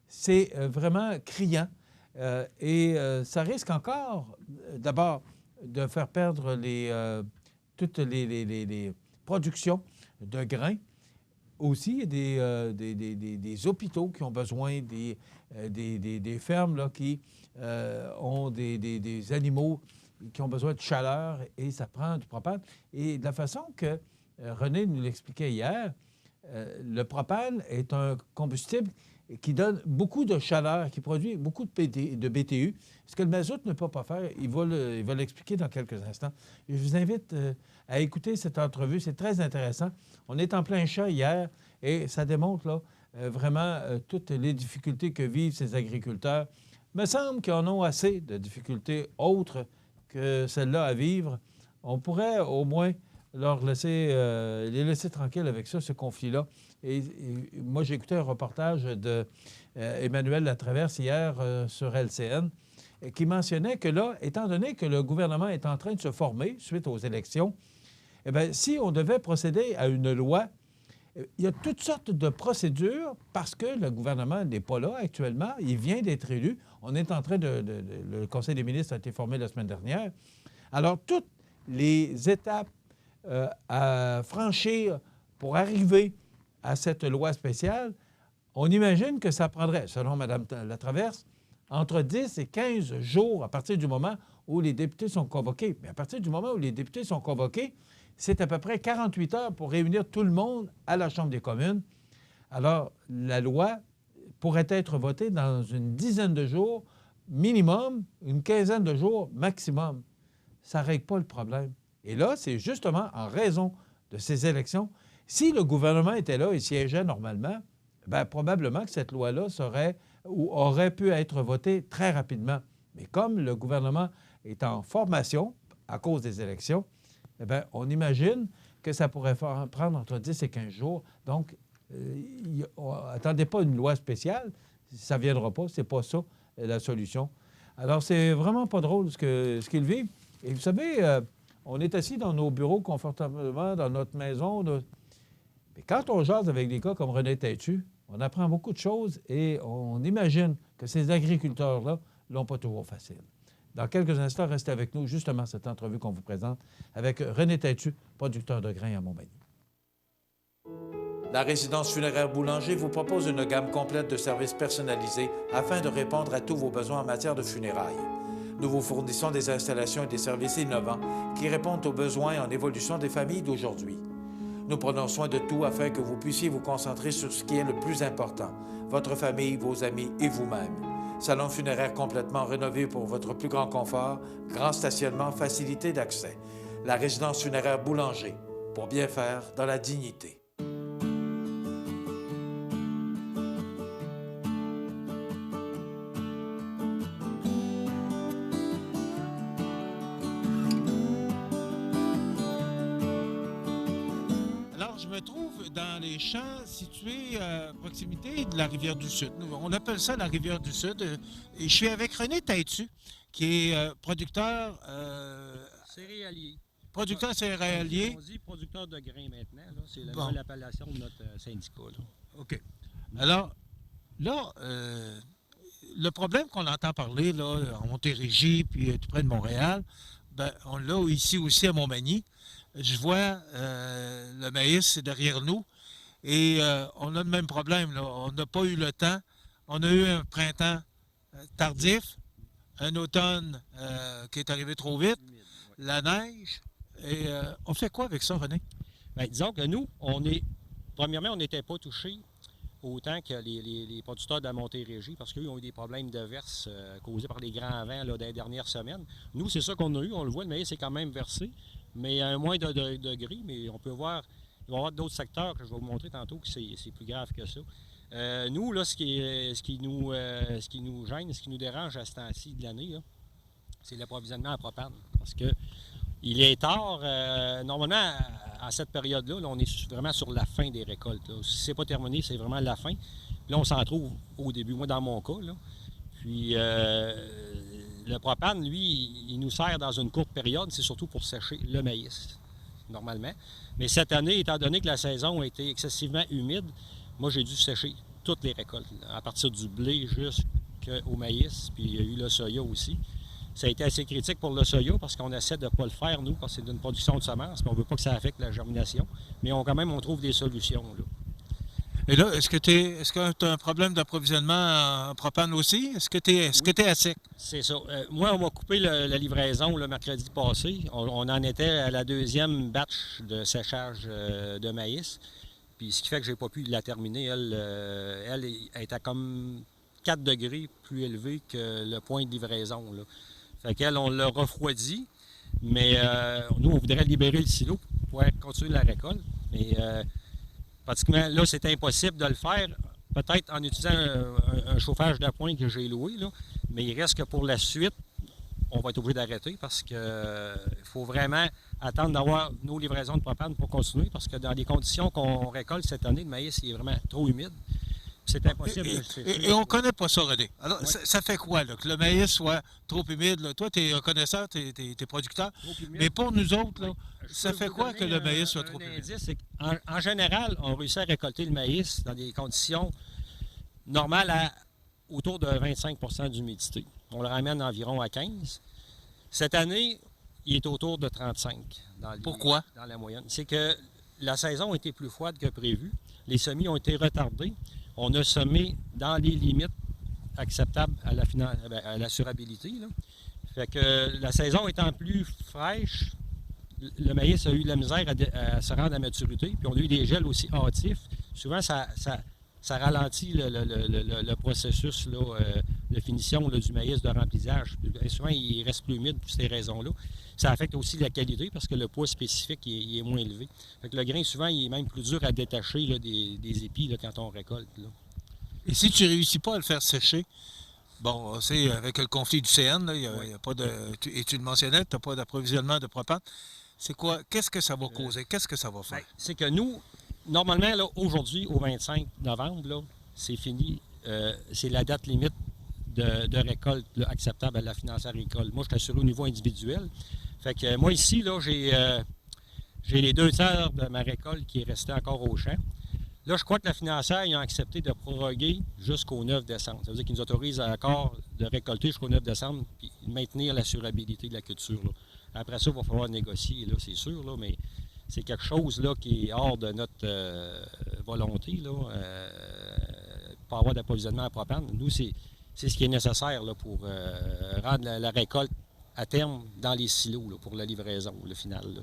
C'est vraiment criant. Ça risque encore, d'abord, de faire perdre toutes les productions de grains. Aussi, il y a des hôpitaux qui ont besoin, des fermes là, qui ont des animaux qui ont besoin de chaleur et ça prend du propane. Et de la façon que René nous l'expliquait hier, le propane est un combustible qui donne beaucoup de chaleur, qui produit beaucoup de BTU, ce que le mazout ne peut pas faire. Il va l'expliquer dans quelques instants. Je vous invite à écouter cette entrevue. C'est très intéressant. On est en plein champ hier et ça démontre là, vraiment toutes les difficultés que vivent ces agriculteurs. Il me semble qu'ils en ont assez de difficultés autres que celles-là à vivre. On pourrait au moins les laisser tranquilles avec ça, ce conflit-là. Et moi, j'ai écouté un reportage d'Emmanuel Latraverse hier sur LCN qui mentionnait que là, étant donné que le gouvernement est en train de se former suite aux élections, eh bien, si on devait procéder à une loi, il y a toutes sortes de procédures parce que le gouvernement n'est pas là actuellement. Il vient d'être élu. On est en train le Conseil des ministres a été formé la semaine dernière. Alors, toutes les étapes à franchir pour arriver à cette loi spéciale, on imagine que ça prendrait, selon Mme Latraverse, entre 10 et 15 jours à partir du moment où les députés sont convoqués. Mais à partir du moment où les députés sont convoqués, c'est à peu près 48 heures pour réunir tout le monde à la Chambre des communes. Alors, la loi pourrait être votée dans une dizaine de jours minimum, une quinzaine de jours maximum. Ça ne règle pas le problème. Et là, c'est justement en raison de ces élections. Si le gouvernement était là et siégeait normalement, bien, probablement que cette loi-là serait ou aurait pu être votée très rapidement. Mais comme le gouvernement est en formation à cause des élections, eh bien, on imagine que ça pourrait prendre entre 10 et 15 jours. Donc, attendez pas une loi spéciale. Ça ne viendra pas. C'est pas ça la solution. Alors, c'est vraiment pas drôle ce qu'ils vivent. Et vous savez, on est assis dans nos bureaux confortablement, dans notre maison. Mais quand on jase avec des gars comme René Têtu, on apprend beaucoup de choses et on imagine que ces agriculteurs-là l'ont pas toujours facile. Dans quelques instants, restez avec nous, justement, cette entrevue qu'on vous présente avec René Têtu, producteur de grains à Montmagny. La résidence funéraire Boulanger vous propose une gamme complète de services personnalisés afin de répondre à tous vos besoins en matière de funérailles. Nous vous fournissons des installations et des services innovants qui répondent aux besoins en évolution des familles d'aujourd'hui. Nous prenons soin de tout afin que vous puissiez vous concentrer sur ce qui est le plus important, votre famille, vos amis et vous-même. Salon funéraire complètement rénové pour votre plus grand confort, grand stationnement, facilité d'accès. La résidence funéraire Boulanger, pour bien faire dans la dignité. Dans les champs situés à proximité de la rivière du Sud. On appelle ça la rivière du Sud. Et je suis avec René Têtu, qui est producteur... céréalier. Producteur céréalier. On dit producteur de grains maintenant. C'est la nouvelle appellation de notre syndicat. Là. OK. Alors, là, le problème qu'on entend parler là, en Montérégie, puis tout près de Montréal, ben, on l'a ici aussi à Montmagny. Je vois le maïs, c'est derrière nous. Et on a le même problème. Là. On n'a pas eu le temps. On a eu un printemps tardif, un automne qui est arrivé trop vite, la neige. Et on fait quoi avec ça, René? Bien, disons que nous, premièrement, on n'était pas touchés autant que les producteurs de la Montérégie, parce qu'eux ont eu des problèmes de verse causés par les grands vents là, dans les dernières semaines. Nous, c'est ça qu'on a eu. On le voit, le maïs est quand même versé. Mais à moins de degrés, mais on peut voir, il va y avoir d'autres secteurs que je vais vous montrer tantôt que c'est plus grave que ça. Nous, là, ce qui nous gêne, ce qui nous dérange à ce temps-ci de l'année, c'est l'approvisionnement en propane. Parce que il est tard. Normalement, à cette période-là, là, on est vraiment sur la fin des récoltes. Là. Si ce n'est pas terminé, c'est vraiment la fin. Là, on s'en trouve au début, moi dans mon cas. Là. Puis le propane, lui, il nous sert dans une courte période, c'est surtout pour sécher le maïs, normalement. Mais cette année, étant donné que la saison a été excessivement humide, moi, j'ai dû sécher toutes les récoltes, à partir du blé jusqu'au maïs, puis il y a eu le soya aussi. Ça a été assez critique pour le soya parce qu'on essaie de ne pas le faire, nous, parce que c'est une production de semences, puis on ne veut pas que ça affecte la germination. Mais on trouve des solutions, là. Et là, est-ce que tu as un problème d'approvisionnement en propane aussi? Est-ce que tu es à sec? C'est ça. Moi, on m'a coupé la livraison le mercredi passé. On en était à la deuxième batch de séchage de maïs. Puis ce qui fait que je n'ai pas pu la terminer. Elle est à comme 4 degrés plus élevé que le point de livraison. Là. Fait qu'elle, on l'a refroidi. Mais nous, on voudrait libérer le silo pour pouvoir continuer la récolte. Mais pratiquement, là, c'est impossible de le faire, peut-être en utilisant un chauffage d'appoint que j'ai loué, là, mais il reste que pour la suite, on va être obligé d'arrêter parce qu'il faut vraiment attendre d'avoir nos livraisons de propane pour continuer parce que dans les conditions qu'on récolte cette année, le maïs il est vraiment trop humide. C'est impossible. Et on ne connaît pas ça, René. Alors, oui. ça fait quoi, là, que le maïs soit trop humide? Là? Toi, tu es un connaisseur, tu es producteur. Mais pour nous autres, là, ça fait quoi que le maïs soit trop humide? Indice, c'est qu'en général, on réussit à récolter le maïs dans des conditions normales à autour de 25 d'humidité. On le ramène environ à 15. Cette année, il est autour de 35. Pourquoi? Dans la moyenne. C'est que la saison a été plus froide que prévu. Les semis ont été retardés. On a semé dans les limites acceptables à l'assurabilité. Fait que la saison étant plus fraîche, le maïs a eu de la misère à se rendre à maturité. Puis on a eu des gels aussi hâtifs. Souvent, ça ralentit le processus là, de finition là, du maïs de remplissage. Et souvent, il reste plus humide pour ces raisons-là. Ça affecte aussi la qualité parce que le poids spécifique il est moins élevé. Fait que le grain, souvent, il est même plus dur à détacher là, des épis là, quand on récolte. Là. Et si tu ne réussis pas à le faire sécher, bon, c'est avec le conflit du CN, il y a pas de, et tu le mentionnais, tu n'as pas d'approvisionnement de propane, c'est quoi? Qu'est-ce que ça va causer? Qu'est-ce que ça va faire? C'est que nous, normalement, là, aujourd'hui, au 25 novembre, là, c'est fini. C'est la date limite de récolte là, acceptable à la financière agricole. Moi, je suis assuré au niveau individuel. Fait que moi, ici, là, j'ai les 2 tiers de ma récolte qui est restée encore au champ. Là, je crois que la financière, ils ont accepté de proroguer jusqu'au 9 décembre. Ça veut dire qu'ils nous autorisent encore de récolter jusqu'au 9 décembre puis maintenir l'assurabilité de la culture. Là. Après ça, il va falloir négocier, là, c'est sûr, là, mais c'est quelque chose là, qui est hors de notre volonté là, pour avoir d'approvisionnement à propane. Nous, c'est ce qui est nécessaire là, pour rendre la récolte à terme dans les silos là, pour la livraison, le final. Là.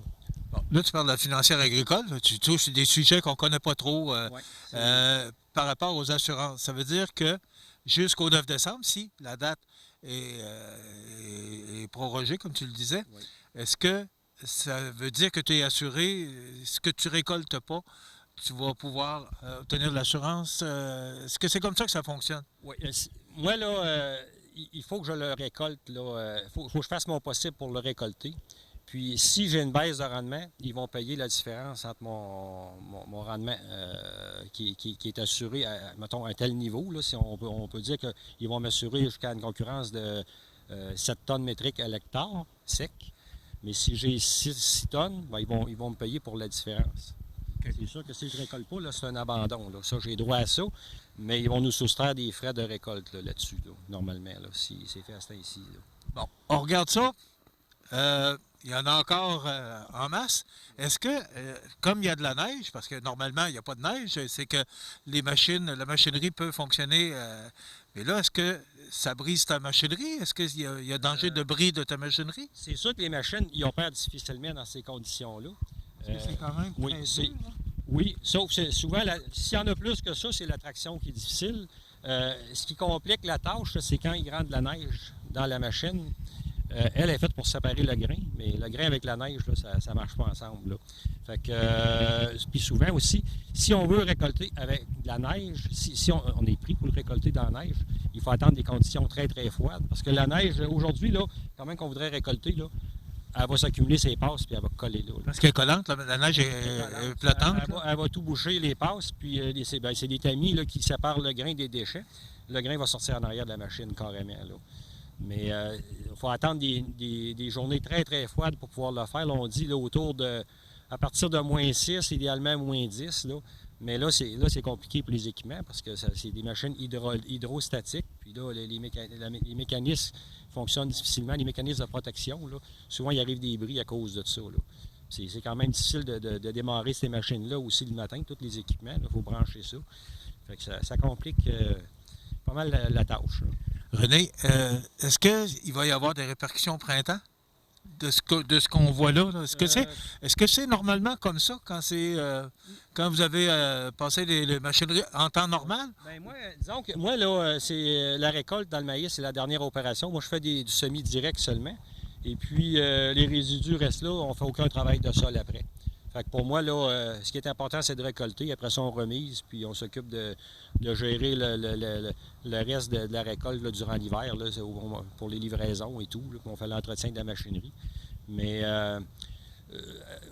Bon, là, tu parles de la financière agricole. Tu touches des sujets qu'on ne connaît pas trop par rapport aux assurances. Ça veut dire que jusqu'au 9 décembre, si la date est prorogée, comme tu le disais, est-ce que ça veut dire que tu es assuré, ce que tu récoltes pas, tu vas pouvoir obtenir de l'assurance? Est-ce que c'est comme ça que ça fonctionne? Oui. Moi, là, il faut que je le récolte. Il faut que je fasse mon possible pour le récolter. Puis, si j'ai une baisse de rendement, ils vont payer la différence entre mon rendement qui est assuré à, mettons, un tel niveau. Là, si on peut dire qu'ils vont m'assurer jusqu'à une concurrence de 7 tonnes métriques à l'hectare sec. Mais si j'ai 6 tonnes, bien, ils vont me payer pour la différence. Okay. C'est sûr que si je ne récolte pas, là, c'est un abandon. Là. Ça, j'ai droit à ça, mais ils vont nous soustraire des frais de récolte là-dessus, normalement, là, si c'est fait à ce temps-ci. Bon, on regarde ça. Il y en a encore en masse. Est-ce que, comme il y a de la neige, parce que normalement, il n'y a pas de neige, c'est que la machinerie peut fonctionner. Mais là, est-ce que ça brise ta machinerie? Est-ce qu'il y a danger de bris de ta machinerie? C'est sûr que les machines, ils opèrent difficilement dans ces conditions-là. C'est quand même oui, oui, sauf que souvent, s'il y en a plus que ça, c'est la traction qui est difficile. Ce qui complique la tâche, c'est quand il rentre de la neige dans la machine. Elle est faite pour séparer le grain, mais le grain avec la neige, là, ça ne marche pas ensemble. Là. Fait que, puis souvent aussi, si on veut récolter avec de la neige, si on est pris pour le récolter dans la neige, il faut attendre des conditions très, très froides. Parce que la neige, aujourd'hui, là, quand même qu'on voudrait récolter, là, elle va s'accumuler ses passes puis elle va coller là. Parce qu'elle est collante, la neige est flottante. Elle va tout boucher les passes, puis c'est des tamis là, qui séparent le grain des déchets. Le grain va sortir en arrière de la machine carrément. Là. Mais il faut attendre des journées très, très froides pour pouvoir le faire. Là, on dit là, à partir de moins 6, idéalement moins 10. Là. Mais là, c'est compliqué pour les équipements parce que c'est des machines hydrostatiques. Puis là, les mécanismes fonctionnent difficilement. Les mécanismes de protection, là, souvent, il arrive des bris à cause de ça. Là. C'est quand même difficile de démarrer ces machines-là aussi le matin, tous les équipements. Il faut brancher ça. Fait que ça complique pas mal la tâche. Là. René, est-ce qu'il va y avoir des répercussions au printemps de ce qu'on voit là? Est-ce que c'est normalement comme ça quand vous avez passé les machineries en temps normal? Bien, disons que moi, là, c'est la récolte dans le maïs, c'est la dernière opération. Moi, je fais du semi-direct seulement. Et puis, les résidus restent là, on ne fait aucun travail de sol après. Fait que pour moi, là, ce qui est important, c'est de récolter. Après ça, on remise, puis on s'occupe de gérer le reste de la récolte là, durant l'hiver, là, pour les livraisons et tout. Là, on fait l'entretien de la machinerie. Mais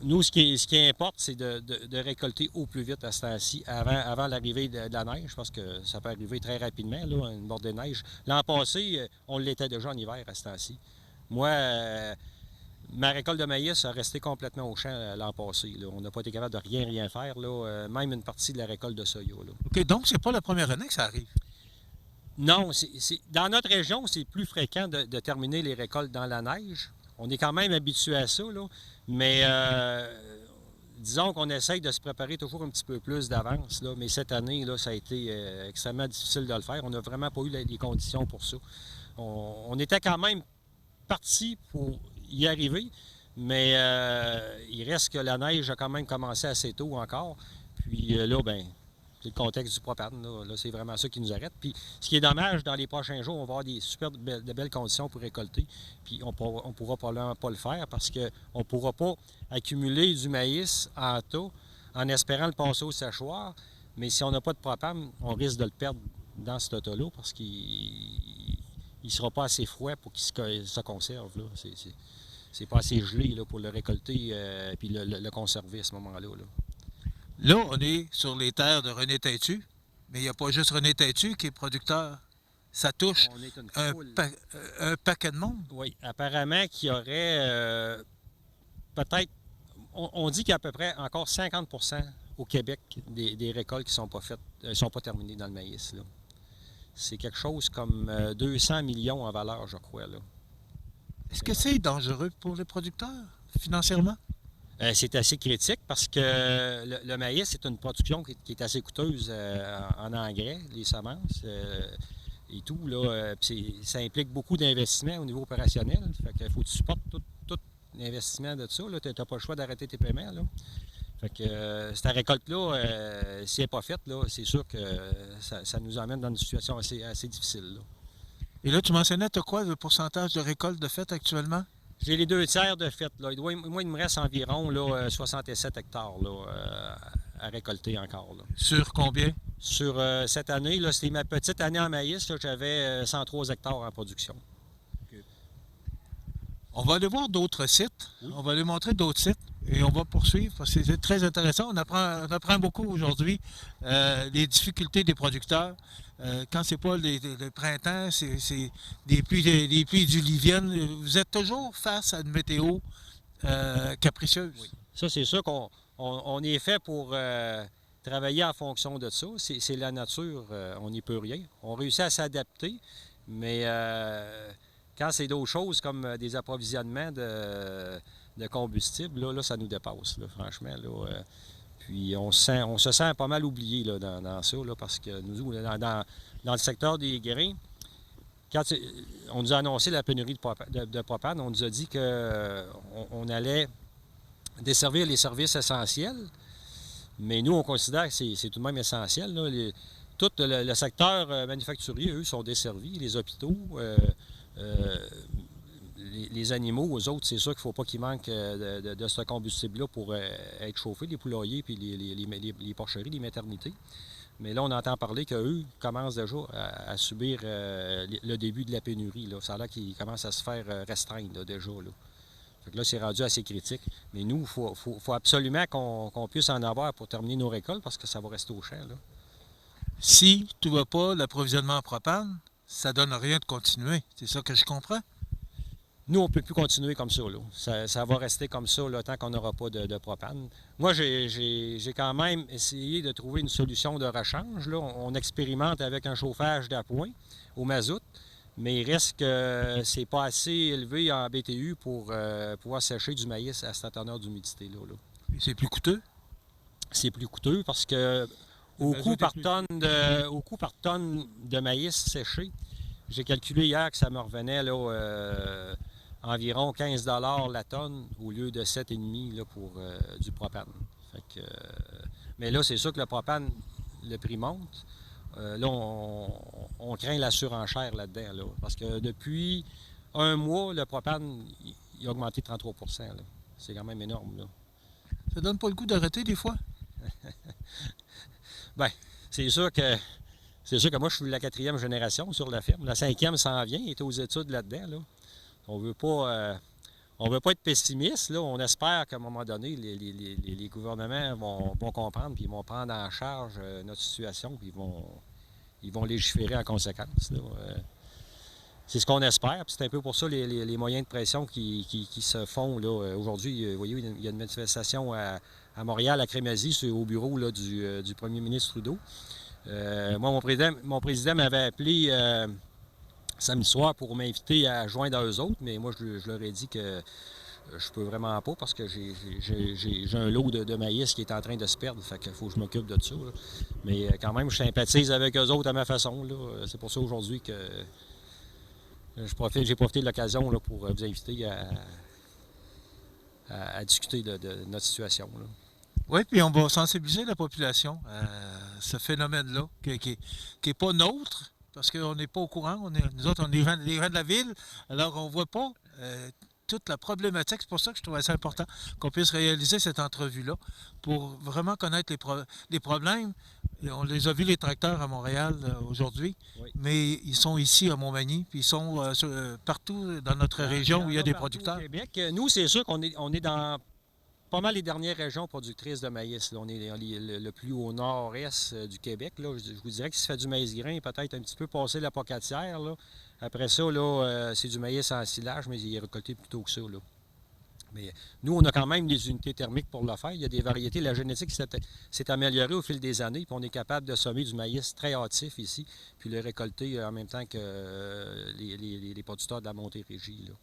nous, ce qui importe, c'est de récolter au plus vite à ce temps-ci, avant l'arrivée de la neige, parce que ça peut arriver très rapidement, là, une bordée de neige. L'an passé, on l'était déjà en hiver à ce temps-ci. Moi, ma récolte de maïs a resté complètement au champ l'an passé. Là. On n'a pas été capable de rien faire, là, même une partie de la récolte de soya. Là. OK, donc c'est pas la première année que ça arrive? Non, dans notre région, c'est plus fréquent de terminer les récoltes dans la neige. On est quand même habitué à ça, là, mais disons qu'on essaye de se préparer toujours un petit peu plus d'avance. Là, mais cette année, là, ça a été extrêmement difficile de le faire. On n'a vraiment pas eu les conditions pour ça. On était quand même parti pour y arriver, mais il reste que la neige a quand même commencé assez tôt encore. Puis là, bien, c'est le contexte du propane. Là, c'est vraiment ça qui nous arrête. Puis ce qui est dommage, dans les prochains jours, on va avoir des super de belles conditions pour récolter. Puis on pourra probablement pas le faire parce qu'on ne pourra pas accumuler du maïs en tas en espérant le passer au séchoir. Mais si on n'a pas de propane, on risque de le perdre dans ce tas-là parce qu'il ne sera pas assez froid pour qu'il se conserve. Là. c'est pas assez gelé là, pour le récolter puis le conserver à ce moment-là. Là, on est sur les terres de René Têtu, mais il n'y a pas juste René Têtu qui est producteur. Ça touche un paquet de monde. Oui, apparemment qu'il y aurait peut-être, on dit qu'il y a à peu près encore 50 au Québec des récoltes qui ne sont pas faites, sont pas terminées dans le maïs. Là. C'est quelque chose comme 200 millions en valeur, je crois. Là. Est-ce que c'est dangereux pour les producteurs, financièrement? C'est assez critique parce que le maïs, c'est une production qui est assez coûteuse en engrais, les semences et tout. Là, ça implique beaucoup d'investissements au niveau opérationnel. Fait qu'il faut que tu supportes tout l'investissement de ça. Tu n'as pas le choix d'arrêter tes paiements. Là. Fait que cette récolte-là, si elle n'est pas faite, là, c'est sûr que ça nous emmène dans une situation assez difficile. Là. Et là, tu mentionnais, tu as quoi le pourcentage de récolte de fait actuellement? J'ai les 2/3 de fait. Là. Moi, il me reste environ là, 67 hectares là, à récolter encore. Là. Sur combien? Sur cette année, là, c'était ma petite année en maïs, là, j'avais 103 hectares en production. Okay. On va aller voir d'autres sites. Oui. On va aller montrer d'autres sites et on va poursuivre parce que c'est très intéressant. On apprend beaucoup aujourd'hui les difficultés des producteurs. Quand c'est pas le printemps, c'est des pluies diluviennes. Vous êtes toujours face à une météo capricieuse. Oui. Ça, c'est sûr qu'on est fait pour travailler en fonction de ça. C'est la nature, on n'y peut rien. On réussit à s'adapter, mais quand c'est d'autres choses comme des approvisionnements de combustible, là, ça nous dépasse, là, franchement. Là, puis on se sent pas mal oublié là, dans ça, là, parce que nous, dans le secteur des grains, quand on nous a annoncé la pénurie de propane, on nous a dit qu'on allait desservir les services essentiels, mais nous, on considère que c'est tout de même essentiel. Là. Tout le secteur manufacturier, eux, sont desservis, les hôpitaux, les animaux, aux autres, c'est sûr qu'il ne faut pas qu'ils manquent de ce combustible-là pour être chauffés, les poulaillers, puis les porcheries, les maternités. Mais là, on entend parler qu'eux commencent déjà à subir le début de la pénurie. Là. Ça a l'air qu'ils commencent à se faire restreindre là, déjà. Là. Fait que là, c'est rendu assez critique. Mais nous, il faut absolument qu'on puisse en avoir pour terminer nos récoltes parce que ça va rester au champ. Là. Si tu ne vois pas l'approvisionnement en propane, ça ne donne rien de continuer. C'est ça que je comprends? Nous, on ne peut plus continuer comme ça. Là. Ça va rester comme ça là, tant qu'on n'aura pas de propane. Moi, j'ai quand même essayé de trouver une solution de rechange. Là. On expérimente avec un chauffage d'appoint au mazout, mais il reste que c'est pas assez élevé en BTU pour pouvoir sécher du maïs à cette teneur d'humidité. Là. Et c'est plus coûteux? C'est plus coûteux parce que au coût par tonne de maïs séché, j'ai calculé hier que ça me revenait là, environ 15 $ la tonne au lieu de 7,5 là, pour du propane. Fait que, mais là, c'est sûr que le propane, le prix monte. Là, on craint la surenchère là-dedans. Là, parce que depuis un mois, le propane il a augmenté de 33 %. Là. C'est quand même énorme. Là. Ça donne pas le goût d'arrêter des fois? Bien, c'est sûr que moi, je suis la 4e génération sur la ferme. La 5e s'en vient, il est aux études là-dedans. Là. On veut pas être pessimiste. Là. On espère qu'à un moment donné, les gouvernements vont comprendre puis ils vont prendre en charge notre situation puis ils vont légiférer en conséquence. Là. C'est ce qu'on espère. Puis c'est un peu pour ça les moyens de pression qui se font. Là. Aujourd'hui, vous voyez, il y a une manifestation à Montréal, à Crémazie, au bureau là, du premier ministre Trudeau. Moi, mon président m'avait appelé samedi soir pour m'inviter à joindre à eux autres, mais moi, je leur ai dit que je peux vraiment pas parce que j'ai un lot de maïs qui est en train de se perdre, fait qu'il faut que je m'occupe de ça. Là. Mais quand même, je sympathise avec eux autres à ma façon. Là. C'est pour ça aujourd'hui que j'ai profité de l'occasion là, pour vous inviter à discuter de notre situation. Là. Oui, puis on va sensibiliser la population à ce phénomène-là, qui n'est pas nôtre, parce qu'on n'est pas au courant. Nous autres, on est les gens de la ville, alors on ne voit pas toute la problématique. C'est pour ça que je trouvais ça important qu'on puisse réaliser cette entrevue-là pour vraiment connaître les problèmes. Et on les a vus, les tracteurs, à Montréal aujourd'hui, mais ils sont ici à Montmagny, puis ils sont partout dans notre région où il y a des producteurs. Au Québec, nous, c'est sûr qu'on est dans pas mal les dernières régions productrices de maïs. Là. On est le plus au nord-est du Québec. Là. Je vous dirais qu'il se fait du maïs grain, peut-être un petit peu passé la pocatière. Là. Après ça, là, c'est du maïs en silage, mais il est récolté plus tôt que ça. Là. Mais nous, on a quand même des unités thermiques pour le faire. Il y a des variétés. La génétique s'est améliorée au fil des années, puis on est capable de semer du maïs très hâtif ici, puis le récolter en même temps que les producteurs de la Montérégie. Là.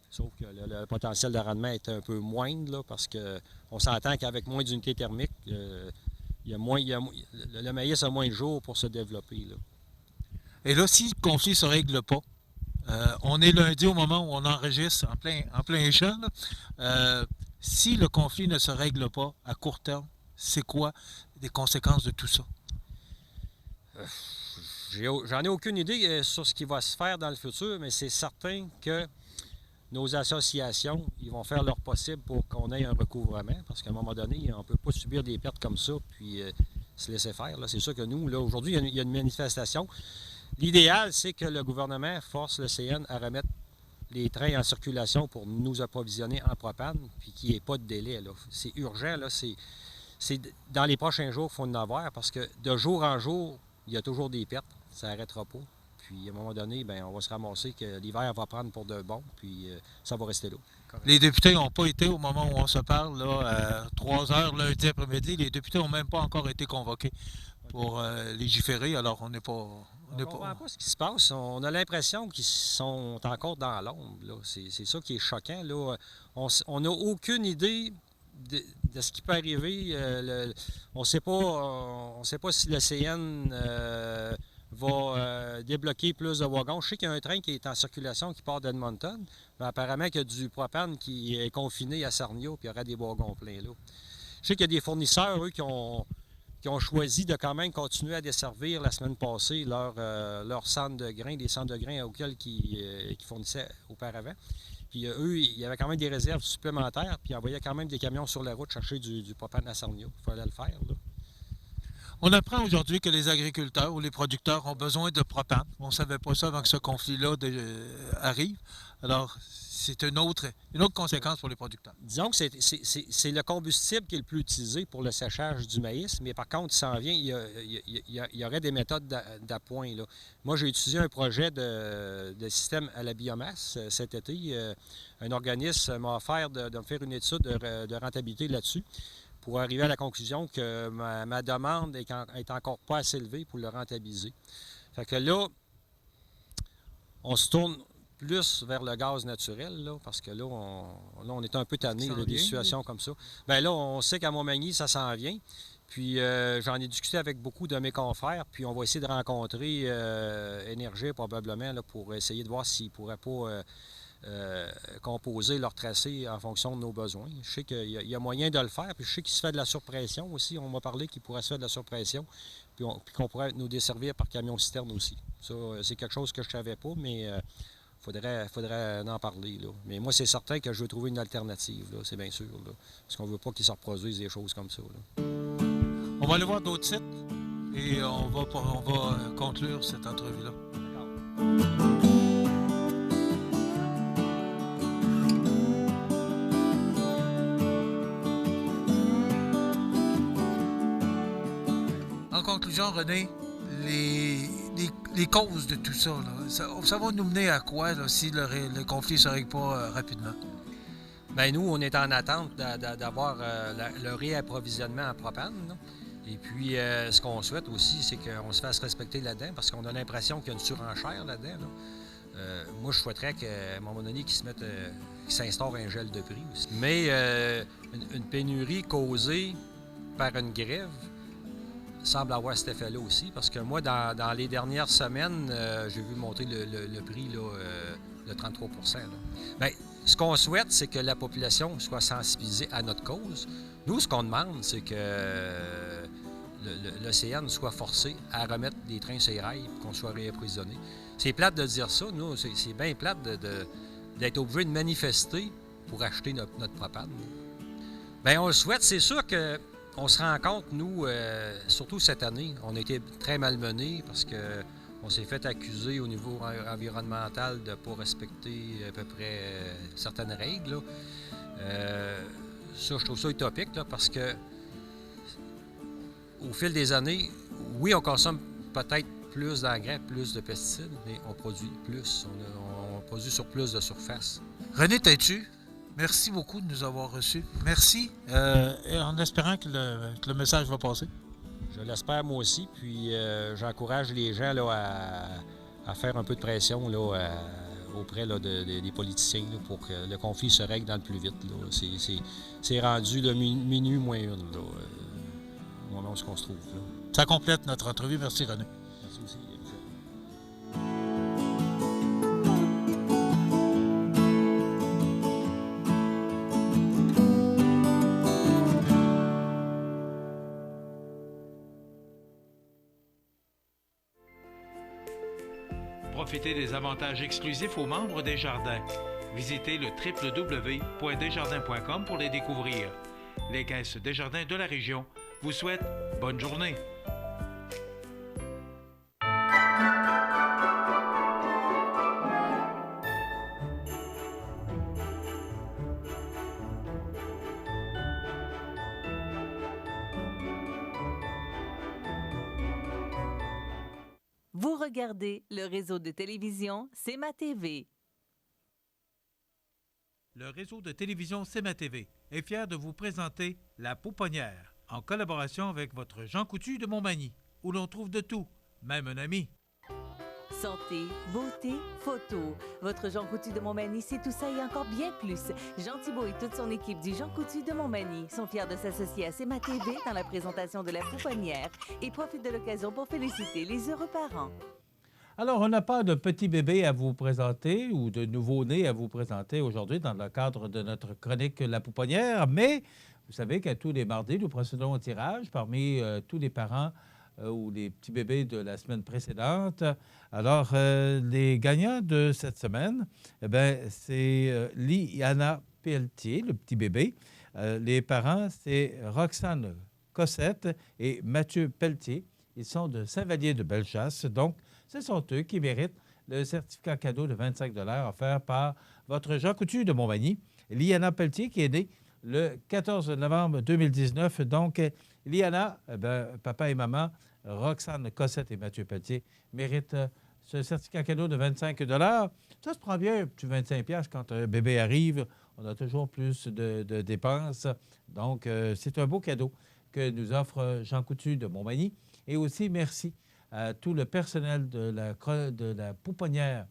Sauf que le potentiel de rendement est un peu moindre, là, parce qu'on s'entend qu'avec moins d'unités thermiques, le maïs a moins de jours pour se développer. Là. Et là, si le conflit ne se règle pas, on est lundi au moment où on enregistre en plein champ. Si le conflit ne se règle pas à court terme, c'est quoi les conséquences de tout ça? J'en ai aucune idée sur ce qui va se faire dans le futur, mais c'est certain que nos associations, ils vont faire leur possible pour qu'on ait un recouvrement, parce qu'à un moment donné, on ne peut pas subir des pertes comme ça, puis se laisser faire. C'est sûr que nous, là, aujourd'hui, il y a une manifestation. L'idéal, c'est que le gouvernement force le CN à remettre les trains en circulation pour nous approvisionner en propane, puis qu'il n'y ait pas de délai. C'est urgent, là, c'est dans les prochains jours qu'il faut en avoir, parce que de jour en jour, il y a toujours des pertes, ça n'arrêtera pas. Puis à un moment donné, bien, on va se ramasser que l'hiver va prendre pour de bon, puis ça va rester là. Correct. Les députés n'ont pas été, au moment où on se parle, là, à 3 heures lundi après-midi, les députés n'ont même pas encore été convoqués pour légiférer, alors on n'est pas... On ne comprend pas ce qui se passe. On a l'impression qu'ils sont encore dans l'ombre. C'est ça qui est choquant. Là. On n'a aucune idée de ce qui peut arriver. On ne sait pas si le CN va débloquer plus de wagons. Je sais qu'il y a un train qui est en circulation qui part d'Edmonton, mais apparemment qu'il y a du propane qui est confiné à Sarnia, puis il y aura des wagons pleins là. Je sais qu'il y a des fournisseurs, eux, qui ont choisi de quand même continuer à desservir la semaine passée leur centre de grains, des centres de grains auxquels ils fournissaient auparavant. Puis eux, il y avait quand même des réserves supplémentaires, puis ils envoyaient quand même des camions sur la route chercher du propane à Sarnia. Il fallait le faire, là. On apprend aujourd'hui que les agriculteurs ou les producteurs ont besoin de propane. On ne savait pas ça avant que ce conflit-là arrive. Alors, c'est une autre conséquence pour les producteurs. Disons que c'est le combustible qui est le plus utilisé pour le séchage du maïs, mais par contre, il s'en vient, il y aurait des méthodes d'appoint. Là. Moi, j'ai utilisé un projet de système à la biomasse cet été. Un organisme m'a offert de me faire une étude de rentabilité là-dessus, pour arriver à la conclusion que ma demande est encore pas assez élevée pour le rentabiliser. Fait que là, on se tourne plus vers le gaz naturel, là, parce que là, on est un peu tanné des situations comme ça. Bien là, on sait qu'à Montmagny, ça s'en vient. Puis j'en ai discuté avec beaucoup de mes confrères, puis on va essayer de rencontrer Énergie probablement là, pour essayer de voir s'ils ne pourraient pas composer leur tracé en fonction de nos besoins. Je sais qu'il y a moyen de le faire, puis je sais qu'il se fait de la surpression aussi. On m'a parlé qu'il pourrait se faire de la surpression, puis qu'on pourrait nous desservir par camion-citerne aussi. Ça, c'est quelque chose que je ne savais pas, mais faudrait en parler. Là. Mais moi, c'est certain que je veux trouver une alternative, là, c'est bien sûr, là, parce qu'on ne veut pas qu'ils se reproduisent des choses comme ça. Là. On va aller voir d'autres sites et on va conclure cette entrevue-là. En conclusion, René, les causes de tout ça, là, ça va nous mener à quoi là, si le conflit ne se règle pas rapidement? Bien, nous, on est en attente d'avoir le réapprovisionnement en propane. Là. Et puis, ce qu'on souhaite aussi, c'est qu'on se fasse respecter là-dedans, parce qu'on a l'impression qu'il y a une surenchère là-dedans. Là. Moi, je souhaiterais qu'à un moment donné, qu'il s'instaure un gel de prix aussi. Mais une pénurie causée par une grève semble avoir cet effet-là aussi, parce que moi, dans les dernières semaines, j'ai vu monter le prix là, de 33 %. Bien, ce qu'on souhaite, c'est que la population soit sensibilisée à notre cause. Nous, ce qu'on demande, c'est que le CN soit forcé à remettre des trains sur les rails pour qu'on soit réapprovisionné. C'est plate de dire ça, nous, c'est bien plate d'être obligé de manifester pour acheter notre propane. Bien, on le souhaite. C'est sûr qu'on se rend compte, nous, surtout cette année, on a été très malmenés parce qu'on s'est fait accuser au niveau environnemental de ne pas respecter à peu près certaines règles. Là. Ça, je trouve ça utopique là, parce que au fil des années, oui, on consomme peut-être plus d'engrais, plus de pesticides, mais on produit plus. On produit sur plus de surface. René Têtu, merci beaucoup de nous avoir reçus. Merci. Et en espérant que le message va passer. Je l'espère moi aussi. Puis j'encourage les gens là, à faire un peu de pression là, auprès là, des politiciens là, pour que le conflit se règle dans le plus vite. C'est rendu le minuit moins une, là, au moment où on se trouve. Là. Ça complète notre entrevue. Merci René. Merci aussi. Profitez des avantages exclusifs aux membres des Jardins. Visitez le www.desjardins.com pour les découvrir. Les caisses Desjardins de la région vous souhaitent bonne journée. Vous regardez le réseau de télévision C'est ma TV. Le réseau de télévision C'est ma TV est fier de vous présenter La Pouponnière, en collaboration avec votre Jean Coutu de Montmagny, où l'on trouve de tout, même un ami. Santé, beauté, photo. Votre Jean Coutu de Montmagny, c'est tout ça et encore bien plus. Jean Thibault et toute son équipe du Jean Coutu de Montmagny sont fiers de s'associer à C'est ma TV dans la présentation de La Pouponnière et profitent de l'occasion pour féliciter les heureux parents. Alors, on n'a pas de petit bébé à vous présenter ou de nouveau-né à vous présenter aujourd'hui dans le cadre de notre chronique La Pouponnière, mais vous savez qu'à tous les mardis, nous procédons au tirage parmi tous les parents ou les petits bébés de la semaine précédente. Alors, les gagnants de cette semaine, eh bien, c'est Liana Pelletier, le petit bébé. Les parents, c'est Roxane Cossette et Mathieu Pelletier. Ils sont de Saint-Vallier de Bellechasse. Donc, ce sont eux qui méritent le certificat cadeau de 25 $ offert par votre Jean Coutu de Montmagny. Liana Pelletier, qui est née le 14 novembre 2019. Donc, Liana, papa et maman, Roxane Cossette et Mathieu Pelletier méritent ce certificat cadeau de 25 $. Ça se prend bien, un petit 25 $ quand un bébé arrive. On a toujours plus de dépenses. Donc, c'est un beau cadeau que nous offre Jean Coutu de Montmagny. Et aussi, merci à tout le personnel de la pouponnière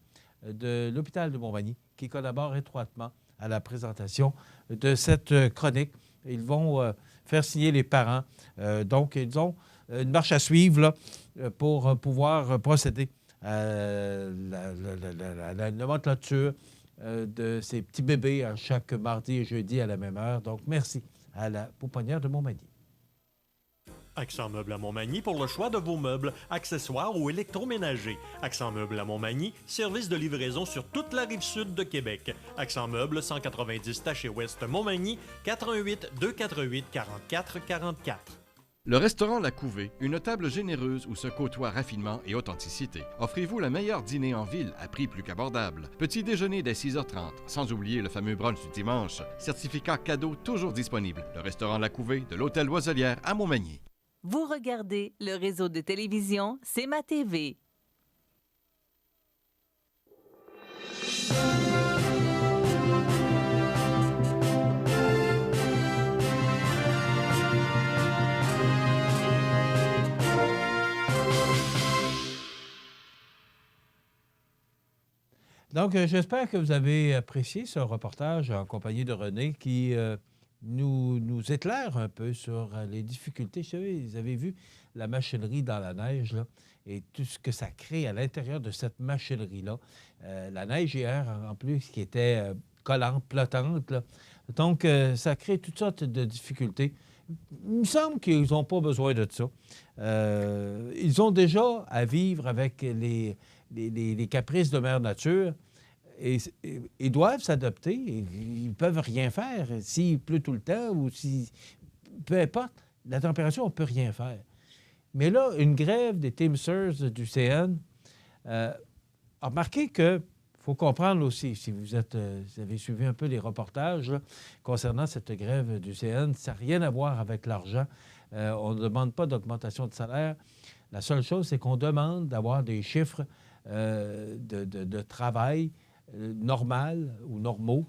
de l'hôpital de Montmagny qui collabore étroitement à la présentation de cette chronique. Ils vont faire signer les parents. Donc, ils ont une marche à suivre là, pour pouvoir procéder à la nomenclature de ces petits bébés à chaque mardi et jeudi à la même heure. Donc, merci à la pouponnière de Montmagny. Accent Meubles à Montmagny pour le choix de vos meubles, accessoires ou électroménagers. Accent Meubles à Montmagny, service de livraison sur toute la rive sud de Québec. Accent Meubles, 190 Taché Ouest Montmagny, 88 248 44 44. Le restaurant La Couvée, une table généreuse où se côtoient raffinement et authenticité. Offrez-vous le meilleur dîner en ville à prix plus qu'abordable. Petit déjeuner dès 6h30, sans oublier le fameux brunch du dimanche. Certificat cadeau toujours disponible. Le restaurant La Couvée de l'Hôtel Loiselière à Montmagny. Vous regardez le réseau de télévision C'est ma TV. Donc, j'espère que vous avez apprécié ce reportage en compagnie de René qui nous éclaire un peu sur les difficultés. Je sais, vous avez vu la machinerie dans la neige là, et tout ce que ça crée à l'intérieur de cette machinerie-là. La neige hier, en plus, qui était collante, flottante. Là. Donc, ça crée toutes sortes de difficultés. Il me semble qu'ils n'ont pas besoin de ça. Ils ont déjà à vivre avec les caprices de Mère Nature. ils doivent s'adapter. Ils ne peuvent rien faire. S'il pleut tout le temps ou si... Peu importe, la température, on ne peut rien faire. Mais là, une grève des Teamsters du CN, remarquez que il faut comprendre aussi, si vous avez suivi un peu les reportages là, concernant cette grève du CN, ça n'a rien à voir avec l'argent. On ne demande pas d'augmentation de salaire. La seule chose, c'est qu'on demande d'avoir des chiffres de travail normal ou normaux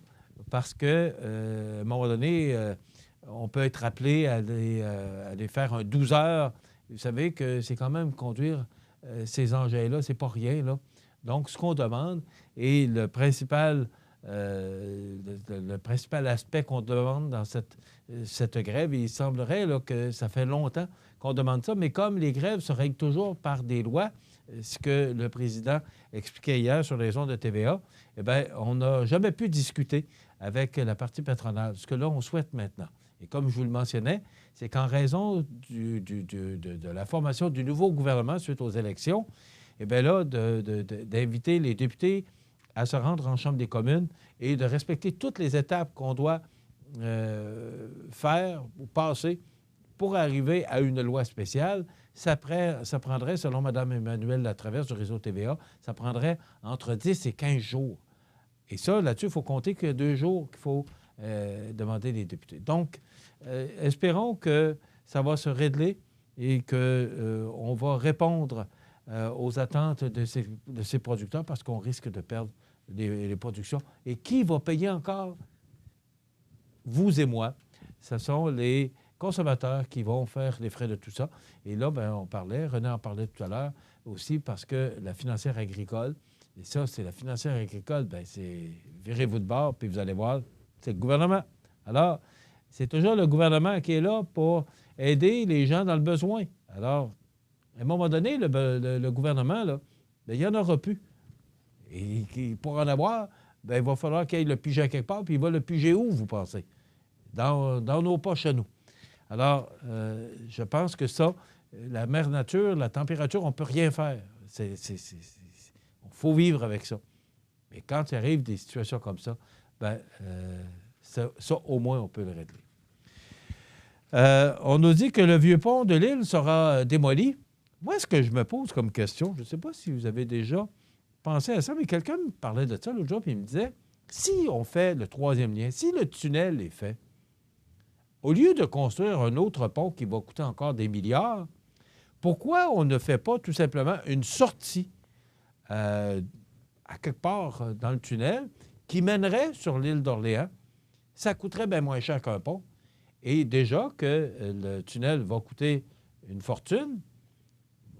parce qu'à un moment donné, on peut être appelé à aller faire un 12 heures. Vous savez que c'est quand même conduire ces engins-là, c'est pas rien, là. Donc, ce qu'on demande, et le principal aspect qu'on demande dans cette grève, il semblerait là, que ça fait longtemps qu'on demande ça, mais comme les grèves se règlent toujours par des lois, ce que le président expliquait hier sur les ondes de TVA, eh bien, on n'a jamais pu discuter avec la partie patronale. Ce que là, on souhaite maintenant. Et comme je vous le mentionnais, c'est qu'en raison de la formation du nouveau gouvernement suite aux élections, eh bien là, d'inviter les députés à se rendre en Chambre des communes et de respecter toutes les étapes qu'on doit faire ou passer pour arriver à une loi spéciale, ça prendrait, selon Mme Emmanuelle Latraverse du réseau TVA, ça prendrait entre 10 et 15 jours. Et ça, là-dessus, il faut compter qu'il y a 2 jours qu'il faut demander les députés. Donc, espérons que ça va se régler et qu'on va répondre aux attentes de ces producteurs parce qu'on risque de perdre les productions. Et qui va payer encore? Vous et moi. Ce sont les consommateurs qui vont faire les frais de tout ça. Et là, bien, René en parlait tout à l'heure aussi parce que la financière agricole, et ça, c'est la financière agricole, bien, c'est virez-vous de bord, puis vous allez voir, c'est le gouvernement. Alors, c'est toujours le gouvernement qui est là pour aider les gens dans le besoin. Alors, à un moment donné, le gouvernement, là, bien, il n'y en aura plus. Et pour en avoir, bien, il va falloir qu'il aille le piger à quelque part, puis il va le piger où, vous pensez? Dans nos poches à nous. Alors, je pense que ça, la mère nature, la température, on ne peut rien faire. Il faut vivre avec ça. Mais quand il arrive des situations comme ça, bien, ça, au moins, on peut le régler. On nous dit que le vieux pont de l'île sera démoli. Moi, ce que je me pose comme question, je ne sais pas si vous avez déjà pensé à ça, mais quelqu'un me parlait de ça l'autre jour, puis il me disait, si on fait le 3e lien, si le tunnel est fait, au lieu de construire un autre pont qui va coûter encore des milliards, pourquoi on ne fait pas tout simplement une sortie à quelque part dans le tunnel qui mènerait sur l'île d'Orléans? Ça coûterait bien moins cher qu'un pont. Et déjà que le tunnel va coûter une fortune,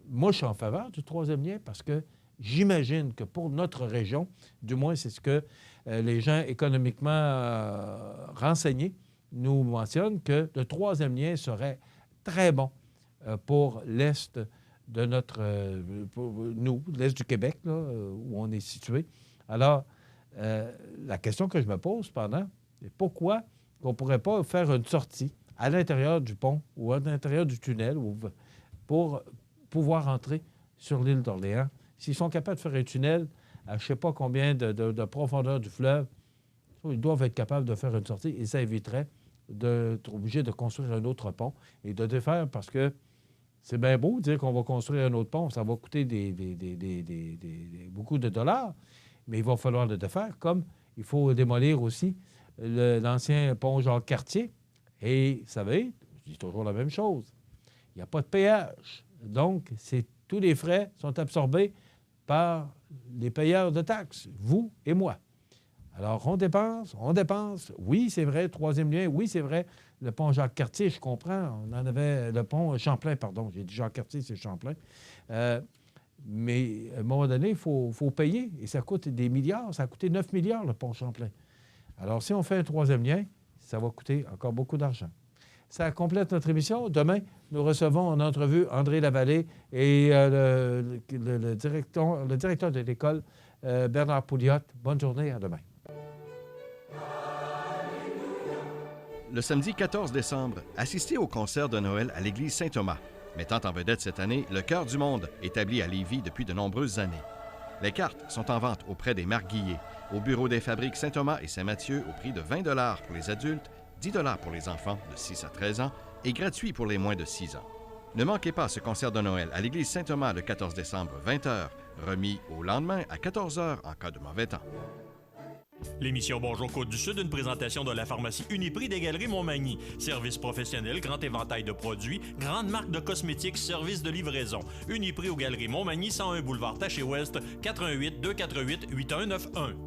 moi, je suis en faveur du 3e lien parce que j'imagine que pour notre région, du moins c'est ce que les gens économiquement renseignés nous mentionnent, que le 3e lien serait très bon pour l'est de pour nous, l'est du Québec, là, où on est situé. Alors, la question que je me pose cependant, c'est pourquoi on ne pourrait pas faire une sortie à l'intérieur du pont ou à l'intérieur du tunnel pour pouvoir entrer sur l'île d'Orléans. S'ils sont capables de faire un tunnel à je ne sais pas combien de profondeur du fleuve, ils doivent être capables de faire une sortie et ça éviterait d'être obligé de construire un autre pont et de défaire parce que c'est bien beau de dire qu'on va construire un autre pont, ça va coûter beaucoup de dollars, mais il va falloir le défaire, comme il faut démolir aussi l'ancien pont Jacques-Cartier. Et vous savez, je dis toujours la même chose, il n'y a pas de péage. Donc, tous les frais sont absorbés par les payeurs de taxes, vous et moi. Alors, on dépense. Oui, c'est vrai, 3e lien. Oui, c'est vrai, le pont Jacques-Cartier, je comprends. On en avait le pont Champlain, pardon. J'ai dit Jacques-Cartier, c'est Champlain. Mais à un moment donné, il faut payer. Et ça coûte des milliards. Ça a coûté 9 milliards, le pont Champlain. Alors, si on fait un 3e lien, ça va coûter encore beaucoup d'argent. Ça complète notre émission. Demain, nous recevons en entrevue André Lavallée et le directeur de l'école, Bernard Pouliot. Bonne journée, à demain. Le samedi 14 décembre, assistez au concert de Noël à l'église Saint-Thomas, mettant en vedette cette année le Chœur du Monde, établi à Lévis depuis de nombreuses années. Les cartes sont en vente auprès des Marguilliers, au bureau des fabriques Saint-Thomas et Saint-Mathieu au prix de 20 $ pour les adultes, 10 $ pour les enfants de 6 à 13 ans et gratuit pour les moins de 6 ans. Ne manquez pas ce concert de Noël à l'église Saint-Thomas le 14 décembre, 20h, remis au lendemain à 14h en cas de mauvais temps. L'émission Bonjour Côte-du-Sud, une présentation de la pharmacie Uniprix des Galeries Montmagny. Service professionnel, grand éventail de produits, grande marque de cosmétiques, service de livraison. Uniprix aux Galeries Montmagny, 101 boulevard Taché-Ouest, 88 248 8191.